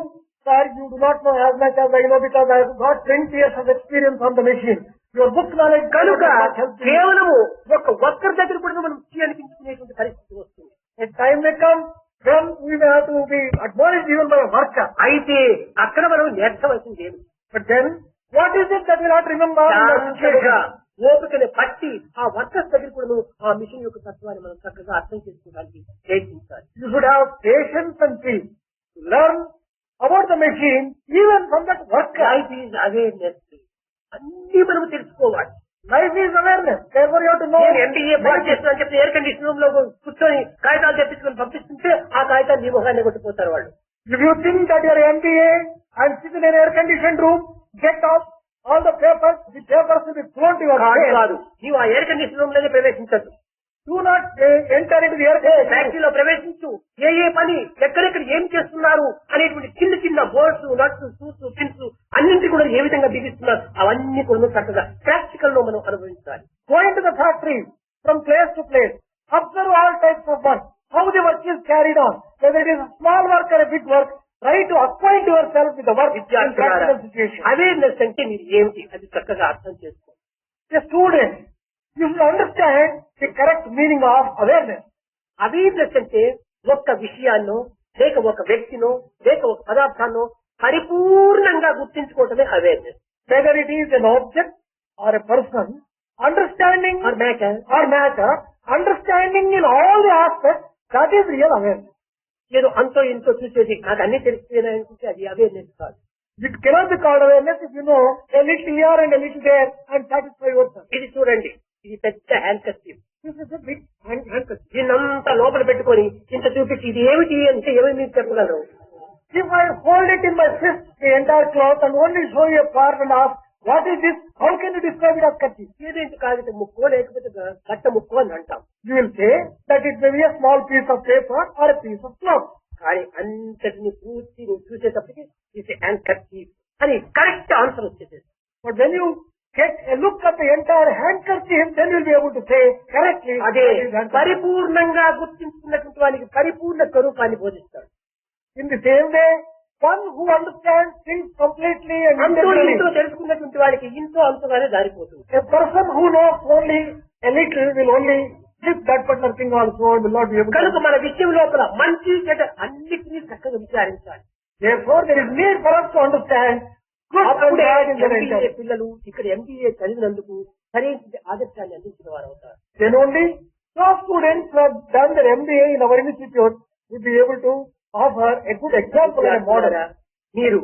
sir, you do not know as much as I know because I have got 20 years of experience on the machine. Your book knowledge కనుక cannot help you. కేవలము ఒక worker దగ్గర కూడా మనం అనిపించుకునేటువంటి పరిస్థితి వస్తుంది. A time may come when we may have to be admonished even by a worker. అయితే అక్కడ మనం నేర్చవలసింది ఏమి? But then, what is it that we not remember in that శాంతముగా situation? ఓపికని పట్టి ఆ వర్కర్స్ దగ్గర కూడా ఆ మిషన్ యొక్క తత్వాన్ని మనం చక్కగా అర్థం చేసుకోవడానికి ప్రయత్నించాలి. You should have patience and peace to learn about the machine even from that worker. Life is awareness, అన్ని మనం తెలుసుకోవాలి. Life is awareness. Therefore, you have to know. నేను ఎంబీఏ పాస్ చేస్తున్నాను చెప్పి ఎయిర్ కండిషన్ రూమ్ లో కూర్చొని కాగితాలు తెప్పించుకొని పంపిస్తుంటే ఆ కాగితాలు నీ ముఖాన్ని కొట్టిపోతారు వాళ్ళు. If you think that you are MBA and sit in an air-conditioned room, get off all the papers will be thrown to your face. కాదు, నీవు ఆ ఎయిర్ కండిషన్ రూమ్ లోనే ప్రవేశించద్దు. Do not enter into the air ఫ్యాక్టరీలో ప్రవేశించు, ఏ పని ఎక్కడెక్కడ ఏం చేస్తున్నారు అనేటువంటి చిన్న చిన్న బోర్డ్స్, నట్స్, షూస్, పిన్స్ అన్నింటి కూడా ఏ విధంగా బిగిస్తున్నారు అవన్నీ కూడా చక్కగా ప్రాక్టికల్ లో మనం అనుభవించాలి. Go into the factory from place to place. Observe all types of work. How the work is carried on. Whether it is a small work or a big work, try to acquaint yourself with the work in practical situation. Awareness అంటే మీరు ఏమిటి అది చక్కగా అర్థం చేసుకో. A student, you should understand the correct meaning of awareness. Awareness అంటే ఒక్క విషయాన్నో లేక ఒక వ్యక్తినో లేక ఒక పదార్థాన్నో పరిపూర్ణంగా గుర్తించుకోవటమే awareness. Whether it is an object or a person understanding or matter, understanding in all the aspects, that is real awareness. ఏదో అంతో ఇంతో చూసేది నాకు అన్ని తెలిసిపోయినా అనుకుంటే అది అవేర్నెస్ కాదు. It cannot be called awareness if you know a little here and a little there and satisfy yourself. ఇది చూడండి, ఇది పెద్ద hand kerchief. This is a big handkerchief. దీన్నంతా లోపల పెట్టుకొని ఇంత చూపించి ఇది ఏమిటి అంటే ఏమేమి మీరు చెప్పగలరు? If I hold it in my fist, the entire cloth, and only show you a part and ask, what is this? How can you describe it as kerchief? ఏదేంటి కాగిత ముక్కో లేకపోతే కట్ట ముక్కో అని అంటాం. You will say that it may be a small piece of paper or a piece of cloth. కానీ అంతటిని పూర్తి నువ్వు చూసేటప్పటికి ఇది హ్యాండ్ కర్చీఫ్ అని కరెక్ట్ ఆన్సర్ వచ్చేసేది. But when you get a look at the entire handkerchief, then you will be able to say correctly. అదే that is handkerchief. పరిపూర్ణంగా గుర్తించుకున్నటువంటి వానికి పరిపూర్ణ స్వరూపాన్ని బోధిస్తాడు. In the same way, one who understands things completely and అంతో integrally, ఇంతో తెలుసుకున్నటువంటి వాడికి ఇంతో అంతగానే దారిపోతుంది. a person who knows only a little will only flip that particular thing also and will not be able to. కనుక మన విషయం లోపల మంచి చెడ్డ అన్నిటినీ చక్కగా విచారించాలి. Therefore, there is need for us to understand good and అప్పుడే bad in the MBA entire. పిల్లలు ఇక్కడ MBA చదివినందుకు సరైన ఆదర్శాన్ని అందించిన వారు అవుతారు. Then only those students who have done their MBA in our institute will be able to offer a good example and a model. మీరు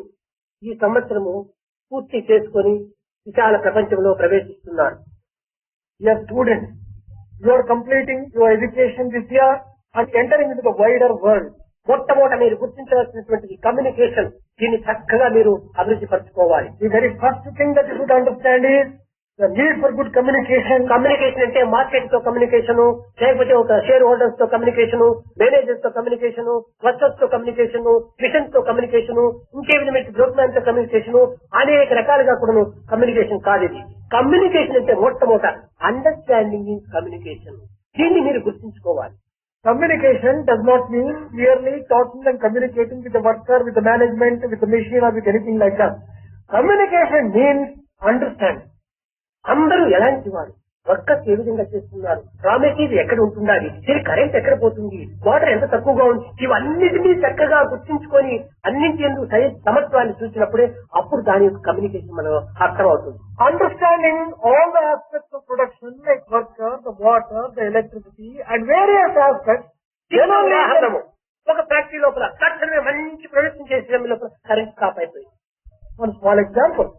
ఈ సంవత్సరము పూర్తి చేసుకొని విశాల ప్రపంచంలో ప్రవేశిస్తున్నారు. Dear students, you are completing your education this year and entering into the wider world. మొట్టమొదట మీరు గుర్తించవలసినటువంటి communication, దీన్ని చక్కగా మీరు అభివృద్ధి పరచుకోవాలి. The very first thing that you should understand is the need for good communication. Communication అంటే market తో communication, లేకపోతే ఒక షేర్ హోల్డర్స్ తో కమ్యూనికేషన్, మేనేజర్స్ తో కమ్యూనికేషన్, వర్కర్స్ తో కమ్యూనికేషన్, మిషన్స్ తో కమ్యూనికేషన్, ఇంకే విధమైన గ్రూప్ తో కమ్యూనికేషన్, అనేక రకాలుగా కూడా కమ్యూనికేషన్ కాదు. ఇది కమ్యూనికేషన్ అంటే మొట్టమొదట అండర్స్టాండింగ్ ఇన్ కమ్యూనికేషన్. దీన్ని మీరు గుర్తుంచుకోవాలి. Communication does not mean merely talking and communicating with the worker, with the management, with the machine or with anything like that. Communication means understanding. అందరూ ఎలాంటి వారు, వర్కర్స్ ఏ విధంగా చేస్తున్నారు, రా మెటీరియల్ ఎక్కడ ఉంటుండాలి, దీని కరెంట్ ఎక్కడ పోతుంది, వాటర్ ఎంత తక్కువగా ఉంది, ఇవన్నిటినీ చక్కగా గుర్తించుకొని అన్నింటి ఎందుకు సమత్వాన్ని చూసినప్పుడే అప్పుడు దాని యొక్క కమ్యూనికేషన్ మనం అర్థం అవుతుంది. Understanding all the aspects of production like worker, the water, the electricity and various aspects. ఉదాహరణము, ఒక ఫ్యాక్టరీ లోపల తక్షణమే మంచి ప్రొడక్షన్ చేసే లోపల కరెంట్ స్టాప్ అయిపోయింది. One small example.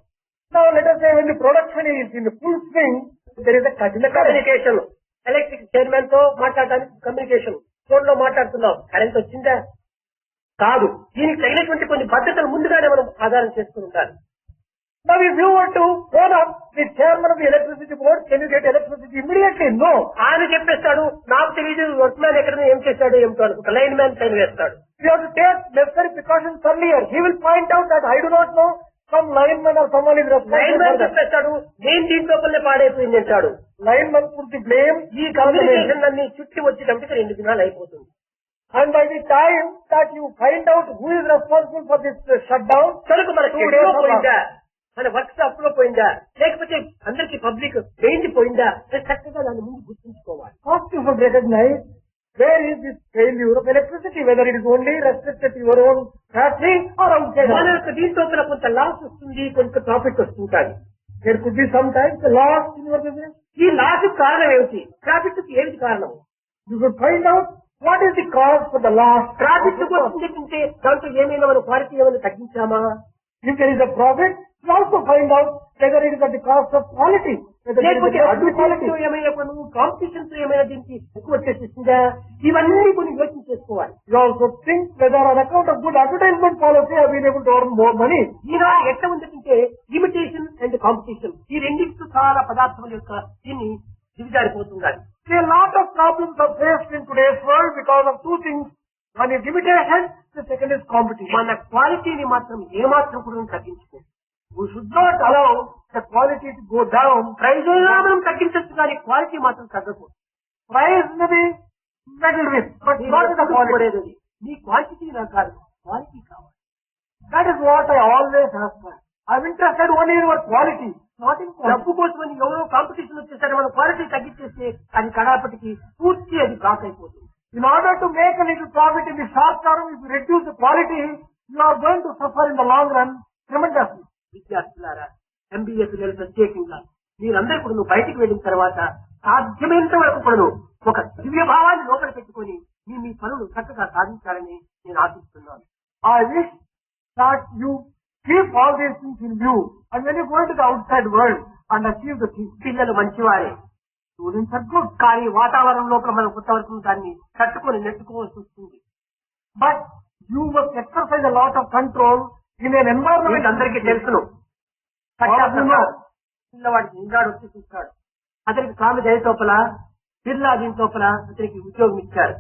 Now let us say when the production is in the full swing, there is a cut in the current. Communication, electric chairman తో మాట్లాడడానికి communication, phone లో మాట్లాడుతున్నాం, కరెంట్ వచ్చిందా కాదు, దీనికి తగినటువంటి కొన్ని పద్ధతులు ముందుగానే మనం ఆధారం చేసుకుని ఉండాలి. Now if you were to phone up the chairman of the electricity board, can you get electricity immediately? No. ఆయన చెప్పేస్తాడు, నాకు తెలియదు వర్క్ మ్యాన్ ఎక్కడ ఏం చేశాడు ఏమిటో అనుకుంటా, లైన్ మ్యాన్ సైన్ వేస్తాడు. You have to take necessary precautions earlier. He will point out that I do not know, some lineman or someone is line responsible man for that. చెప్పేస్తాడు, నేను దీని లోపలనే పాడైపోయింది అంటాడు. Lineman put the blame. ఈ communication అన్ని చుట్టి వచ్చేటప్పటికి 2 దినాలు అయిపోతుంది. And by the time that you find out who is responsible for this shutdown, కనుక మన 2 days ఎక్కడో are పోయిందా, మన వర్క్ షాప్ లో పోయిందా, లేకపోతే అందరికి పబ్లిక్ పెయింట్ పోయిందా, చక్కగా దాన్ని ముందు గుర్తుంచుకోవాలి. first you should recognize where is this failure of electricity, whether it is only restricted to your own factory or outside. మన యొక్క దీంతో కొంత లాస్ వస్తుంది, కొంత ప్రాఫిట్ వస్తుంటాయి. There could be sometimes a loss in your business. ఈ loss కారణం ఏమిటి, ప్రాఫిట్ కి ఏమిటి కారణం? You should find out what is the cause for the loss. Profit వచ్చిందంటే దాంట్లో ఏమైనా మన క్వాలిటీ ఏమైనా తగ్గించామా? If there is a profit, you also find out whether it is at the cost of quality, whether there is లేకపోతే a అభివృద్ధి quality. ఏమైనా competition తో ఏమైనా దీనికి ఎక్కువ వచ్చేసిందా? ఇవన్నీ కొన్ని యోచన చేసుకోవాలి. You also think whether on account of good advertisement policy have been able to earn more money. ఈనాడు ఎట్లా ఉందంటే ఇమిటేషన్ అండ్ కాంపిటీషన్, ఈ రెండింటితో చాలా పదార్థముల యొక్క దీన్ని దిగజారిపోతున్నారు. See, a lot of problems are faced in today's world because of two things. One is imitation, the second is competition. మన క్వాలిటీని మాత్రం ఏమాత్రం కూడా తగ్గించుకో. We should not allow the quality to go down. Price మనం తగ్గించచ్చు కానీ quality మాత్రం తగ్గకూడదు. Price may be meddled with, but not the quality. నీ క్వాంటిటీ నాకు కాదు, క్వాలిటీ కావాలి. That is what I always ask for. I'm interested only in your quality, not in quality. డబ్బు కోసమని ఎవరో కాంపిటీషన్ వచ్చేసరి మనం క్వాలిటీ తగ్గించేస్తే అది కడాపటికి పూర్తి అది బ్లాక్ అయిపోతుంది. In order to make a little profit in the short term, if you reduce the quality, you are going to suffer in the long run tremendously. విద్యార్థులారా, MBA పిల్లలు ప్రత్యేకంగా మీరందరూ కూడా నువ్వు బయటికి వెళ్ళిన తర్వాత సాధ్యమైనంత వరకు కూడా ఒక దివ్య భావాన్ని లోపల పెట్టుకొని మీ పనులు చక్కగా సాధించాలని నేను ఆశిస్తున్నాను. I wish that you keep all these things in view, and when you go into the outside world and achieve the things. పిల్లలు మంచివారే, Students are good, కానీ వాతావరణం లోపల మనం కొంతవరకు దాన్ని తట్టుకొని నెట్టుకోవాల్సి వస్తుంది. but you must exercise a lot of control in an environment. అందరికీ తెలుసును. పిల్లవాడికి ఇంద్రాడు వచ్చి చూస్తాడు. అతనికి స్వామి దయతోపల బిర్లా దీని తోపల అతనికి ఉద్యోగం ఇచ్చారు.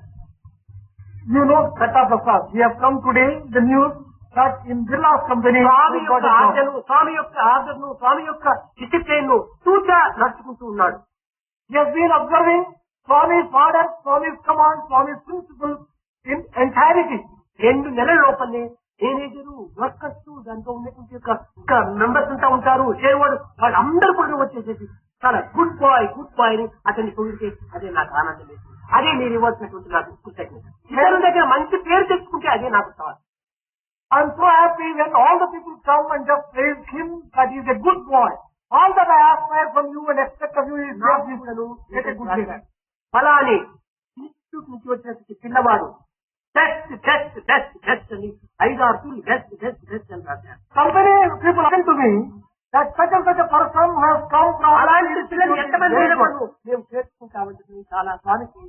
You know, Kata Prasad, we have come today the news that in Birla's company, స్వామి యొక్క ఆజ్ఞను, స్వామి యొక్క ఆర్డర్ను, స్వామి యొక్క డిసిప్లిన్ ను తూచా నడుచుకుంటూ ఉన్నాడు. he has been observing Swami's orders, Swami's commands, Swami's principles in entirety. 2 నెలల లోపలనే మేనేజరు, వర్కర్స్, దాంట్లో ఉన్నటువంటి యొక్క మెంబర్స్ అంతా ఉంటారు, షేర్ వాళ్ళందరూ కూడా వచ్చేసేసి చాలా గుడ్ బాయ్ అని అతన్ని పొగిడితే అదే నాకు ఆనందం లేదు. అదే మీరు ఇవ్వాల్సినటువంటి నాకు కృతజ్ఞత. ఇతరుల దగ్గర మంచి పేరు తెచ్చుకుంటే అదే నాకు సవాల్. I'm so happy when all the people come and just praise him that he is a good boy. All that I aspire from you and expect of you is just you get a good leader. ఫలాని institute నుంచి వచ్చినటువంటి పిల్లవాడు best అని 5-6 తూర్లు best అని రాశారు. Company people come to me that such and such a person who has come from. అలాంటి పిల్లలు ఎంతమంది అయినప్పుడు మేము చేర్చుకుంటామని చాలా స్వామికి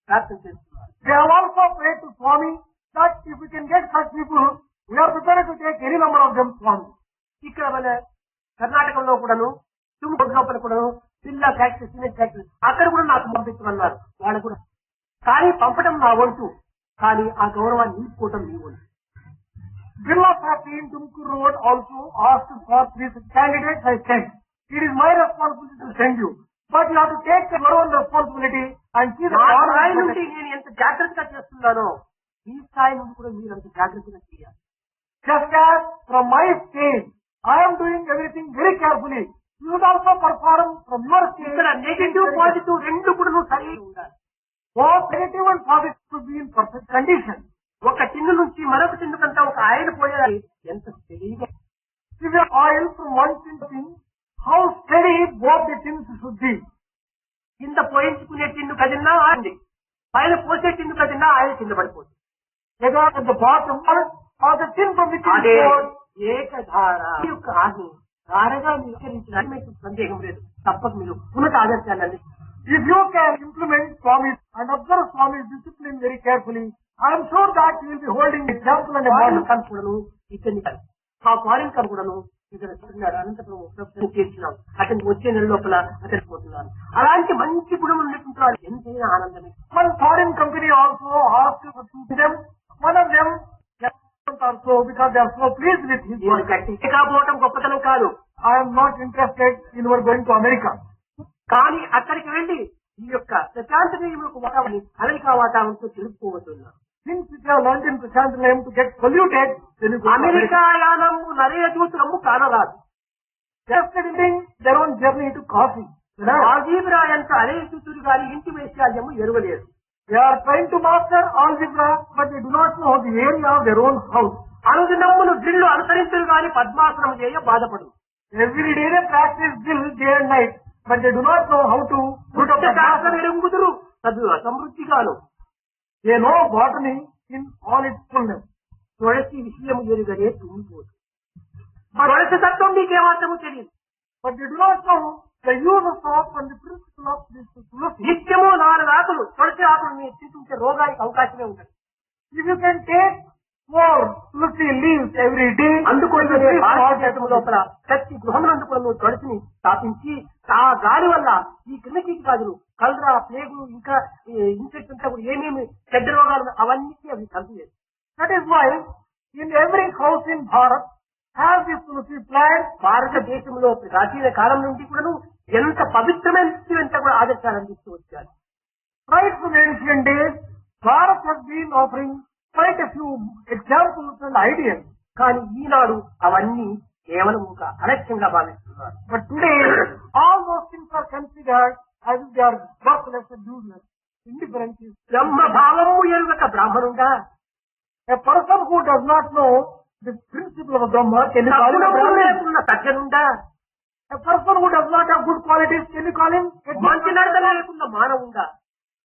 ప్రార్థన చేస్తున్నారు. They have also prayed to Swami that if we can get such people, we are prepared to take any number of them, Swami. ఇక్కడ మన కర్ణాటకలో కూడాను తుమ్ముడు లోపల కూడాను పిల్ల ఫ్యాక్టరీ, సిమెంట్ ఫ్యాక్టరీ అక్కడ కూడా నాకు పంపించమన్నారు. వాళ్ళు కూడా కానీ పంపడం నా వంతు, కానీ ఆ గౌరవాన్ని నిలుపుకోవటం నీ వంతు. Birla factory in Tumkur Road also asked for 3 candidates. I sent. It is my responsibility to send you, but you have to take your own responsibility and see the నా స్థాయి నుండి నేను ఎంత జాగ్రత్తగా చేస్తున్నానో ఈ స్థాయి నుండి కూడా మీరు అంత జాగ్రత్తగా చేయాలి. Just as from my stage, I am doing everything very carefully. You should also perform from your stage. ఇక్కడ నెగటివ్ పాజిటివ్ రెండు కూడా నువ్వు సరిగా ఉండాలి. Both negative and positive should be in perfect condition. ఒక టిన్ను నుంచి మరొక టిన్నుకంతా ఒక ఆయిల్ పోయేది ఎంత తెలియగా. If you oil from one tin to tin, how steady both the tins should be. కింద పోయించుకునే టిన్ను కదిలినా ఆయింది, పైన పోసే టిన్ను కదిలినా ఆయిల్ కింద పడిపోతుంది. Whether at the bottom or the tin from which it is poured. ఏకధార యొక్క ఆజ్ఞ ధారగా విస్తరించడానికి మీకు సందేహం లేదు. తప్పక మీరు ఉన్నత ఆదర్శాలని if you can implement Swami's and observe Swami's discipline very carefully, I am sure that you will be holding example and a model. కూడాను ఇతన్ని ఆ ఫారిన్ కన్ కూడాను ఇక్కడ చూస్తున్నాడు. అనంతపురం చేర్చినాం. అతనికి వచ్చే నెల లోపల అతను పోతున్నారు. అలాంటి మంచి గుణం ఉన్నటువంటి వాళ్ళు ఎంతైనా ఆనందమే. One foreign company also asked to them, one of them also because they are so pleased with his work. కాకపోవటం గొప్పతనం కాదు. I am not interested in your going to America. కానీ అక్కడికి వెళ్లి ఈ యొక్క ప్రశాంతనీయములకు వాతావరణం అమెరికా వాతావరణంతో తెలుసుకోబోతున్నారు. Since you have learned in Prashantalayam to get polluted, then you go to America యానము నరేయజూతులము కానరాదు. Just in their own journey to coffee. Algebra ఎంత అరేయజూతుడు గారి ఇంటి వైశాల్యము ఎరువలేదు. They are trying to master algebra, but they do not know the area of their own house. అనుదినమును డ్రిల్లు అనుసరించరు గాని పద్మాసనం చేయ బాధపడు. Every day they practice drill day and night, but they do not know how to put up a శాస్త్రం ఎరుగుదురు సమృద్ధిగాను. They know botany in all its fullness. తులసి విషయము ఎరుగనే తుమ్మిపోదు. తులసి తత్వం నీకేమాత్రము తెలియదు. But they do not know the use of soap and the principle of this tulasi. నిత్యము 4 ఆకులు తులసి ఆకులు మీరు తింటుంటే రోగానికి అవకాశమే ఉంటుంది. If you can take 4 tulasi leaves every day, అందుకోసమే భారతదేశం లోపల ప్రతి గృహమునందు కూడా నువ్వు తులసిని స్థాపించి ఆ గాలి వల్ల ఈ క్రిమికీటకాదులు కలరా, ప్లేగులు, ఇంకా ఇన్ఫెక్షన్ అంతా కూడా ఏమేమి చెడ్డ రోగాలు అవన్నీ అవి కలిపలేదు. That is why in every house in Bharat has this tulasi plant. భారతదేశంలో ప్రాచీన కాలం నుండి కూడా ఎంత పవిత్రమైన ఎంత కూడా ఆదర్శాలు అందిస్తూ వచ్చారు. Right from ancient days, Bharat has been offering quite a few examples and ideas. కానీ ఈనాడు అవన్నీ కేవలం ఒక అలక్ష్యంగా భావిస్తున్నారు. But today, all those things are considered as if they are worthless and useless. Indifference is బ్రహ్మ భావము ఎరుగక బ్రాహ్మణుడా. a person who does not know the principle of Brahma can లేకున్న సజ్జనుండా. A person who does not have good qualities, can you call him? మంచి నడతలు లేకుండా మానవుండా?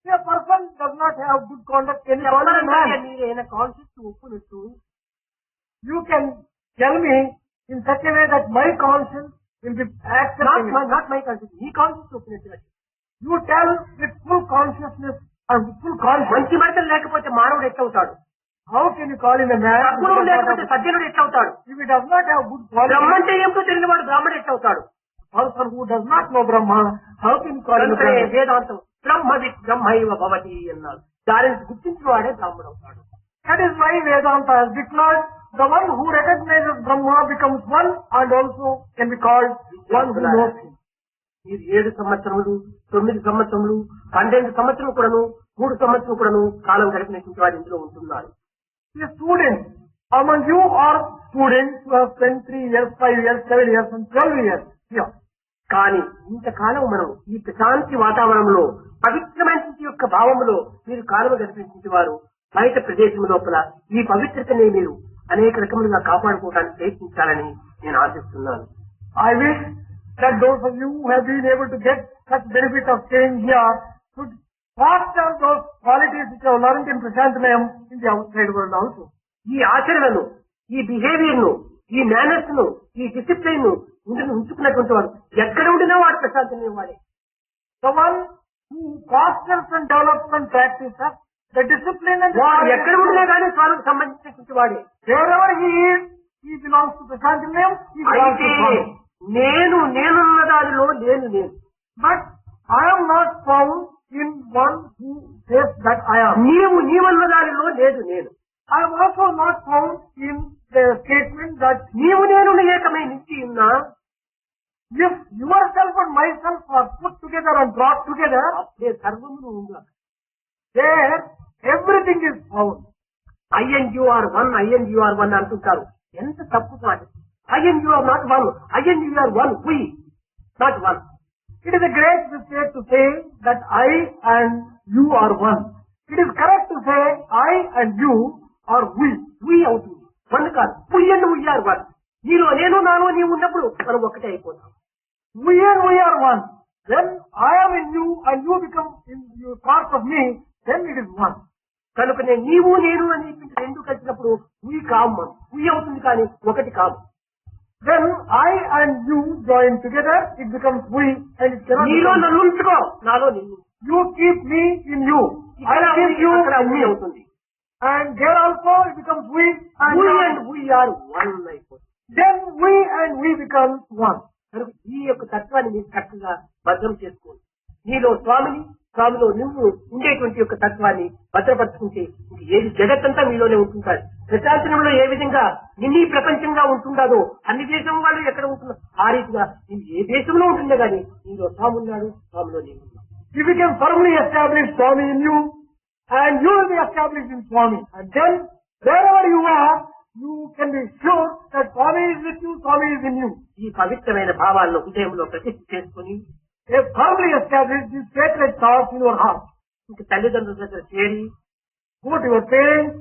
A person does not have good conduct, can you call him a man? మీరైనా conscious ఒప్పునట్టు You can tell me in such a way that my conscience will be accepting it. Not my conscious, నీ conscious ఒప్పునట్టు. You tell with full consciousness and with full conscience. మంచి నడతలు లేకపోతే మానవుడు ఎట్లవుతాడు? How can you call him a man? సద్గుణం లేకపోతే సజ్జనుడు ఎట్లవుతాడు? If he does not have good qualities, బ్రహ్మ అంటే ఏమిటో తెలియనివాడు బ్రాహ్మణుడు ఎట్లవుతాడు? person who does not know Brahma, how can you call him a కనుకనే Brahman? వేదాంతం బ్రహ్మవిత్ బ్రహ్మైవ భవతి అన్నారు. దానిని గుర్తించిన వాడే బ్రాహ్మణుడు అవుతాడు. That is why Vedanta has declared the one who recognizes Brahma becomes one and also can be called one who knows him. మీరు 7 సంవత్సరములు 9 సంవత్సరములు 12 సంవత్సరం కూడాను 3 సంవత్సరం కూడాను కాలం గడిపినటువంటి వారు ఇందులో ఉంటున్నారు. The students among you are students who have spent 3 years, 5 years, 7 years and 12 years here. కానీ ఇంతకాలం మనం ఈ ప్రశాంతి వాతావరణంలో పవిత్రమైన యొక్క భావంలో మీరు కాలం గడిపించిన వారు బయట ప్రదేశం లోపల ఈ పవిత్రతని మీరు అనేక రకములుగా కాపాడుకోవడానికి ప్రయత్నించాలని నేను ఆశిస్తున్నాను. I wish that those of you who have been able to get such benefit of staying here should foster those qualities which are learned in Prashantanayam in the outside world also. ఈ ఆచరణను, ఈ behaviour ను, ఈ manners ను, ఈ discipline ను ఉంచుకున్నటువంటి వారు ఎక్కడ ఉండినా వాడు ప్రశాంతమే వాడే. The one who fosters and develops and practices the discipline and వాడు ఎక్కడ ఉండినా కానీ స్వామికి సంబంధించినటువంటి వాడే. wherever he is, he belongs to Prashantanayam, he belongs అయితే to Swami. నేనున్న దానిలో నేను. But I am not found in one who says that I am. నీవన్న దానిలో నేను. I am also not found in the statement that నేను ఏకమై నిలిచి ఉన్నా. if yourself and myself are put together and brought together, అప్పుడే సర్వమును ఉందా. there everything is found. I and you are one అంటుంటారు. ఎంత తప్పు మాట. I and you are not one. I and you are one. We not one. It is a great mistake to say that I and you are one. It is correct to say I and you are we. We అవుతుంది. One కాదు. We and we are one. నీలో నేను నాలో నీవు ఉన్నప్పుడు మనం ఒక్కటే అయిపోతాం. We and we are one. When I am in you and you become in you part of me, then it is one. కనుకనే నీవు నేను అనేటువంటి రెండు కలిసినప్పుడు we కాము మనం. We అవుతుంది కానీ ఒకటి కాము. When I and you join together, it becomes we and it cannot నీలో become. నన్ను ఉంచుకో, నాలో నిన్ను. You keep me in you. I keep you in me. అవుతుంది. And there also it becomes we and We now- and we are one అయిపోతుంది. then we and we become one. కనుక ఈ యొక్క తత్వాన్ని మీరు చక్కగా భద్రం చేసుకోండి. నీలో స్వామిలో నువ్వు ఉండేటువంటి యొక్క తత్వాన్ని భద్రపరుచుకుంటే ఇంక ఏది జగత్తంతా మీలోనే ఉంటుంటారు. ప్రశాంతనంలో ఏ విధంగా నిన్నీ ప్రపంచంగా ఉంటుండదో అన్ని దేశం వాళ్ళు ఎక్కడ ఉంటున్నా ఆ రీతిగా నీవు ఏ దేశంలో ఉంటుండే కానీ నీలో స్వామి ఉన్నాడు, స్వామిలో నీవు ఉన్నావు. If you can firmly establish Swami in you, and you will be established in Swami, and then wherever you are, you can be sure that Swami is with you, Swami is in you. ఈ పవిత్రమైన భావాలను హృదయంలో ప్రతిష్ఠ చేసుకుని Firmly establish these sacred thoughts in your heart. ఇంక తల్లిదండ్రుల దగ్గర చేరి Go to your parents.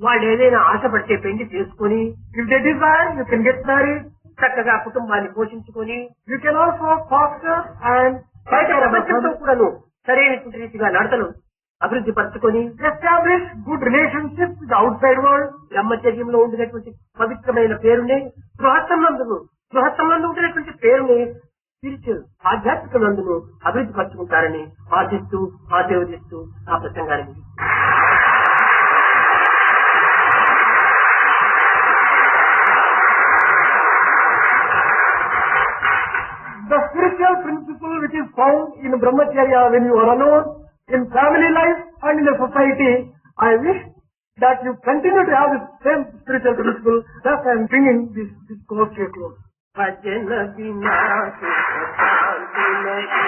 వాళ్ళు ఏదైనా ఆశపడితే పెళ్లి చేసుకుని If they desire, you can get married. చక్కగా కుటుంబాన్ని పోషించుకొని You can also foster and బయట ప్రపంచంతో కూడాను సరైనటువంటి రీతిగా నడతలు అభివృద్ధి పరచుకొని establish good relationships with the outside world. బ్రహ్మచర్యంలో ఉండినటువంటి పవిత్రమైన పేరుని గృహస్థంలో ఉండినటువంటి పేరుని స్పిరిచువల్ ఆధ్యాత్మిక నందును అభివృద్ధి పరచుకుంటారని ఆశిస్తూ ఆశీర్వదిస్తూ ఆ ప్రసంగాన్ని The spiritual principle which is found in Brahmacharya when you are alone, in family life and in the society, I wish that you continue to have the same spiritual principle. Thus I am bringing this course to a close. భజన వినా సుఖ శాంతి నహీ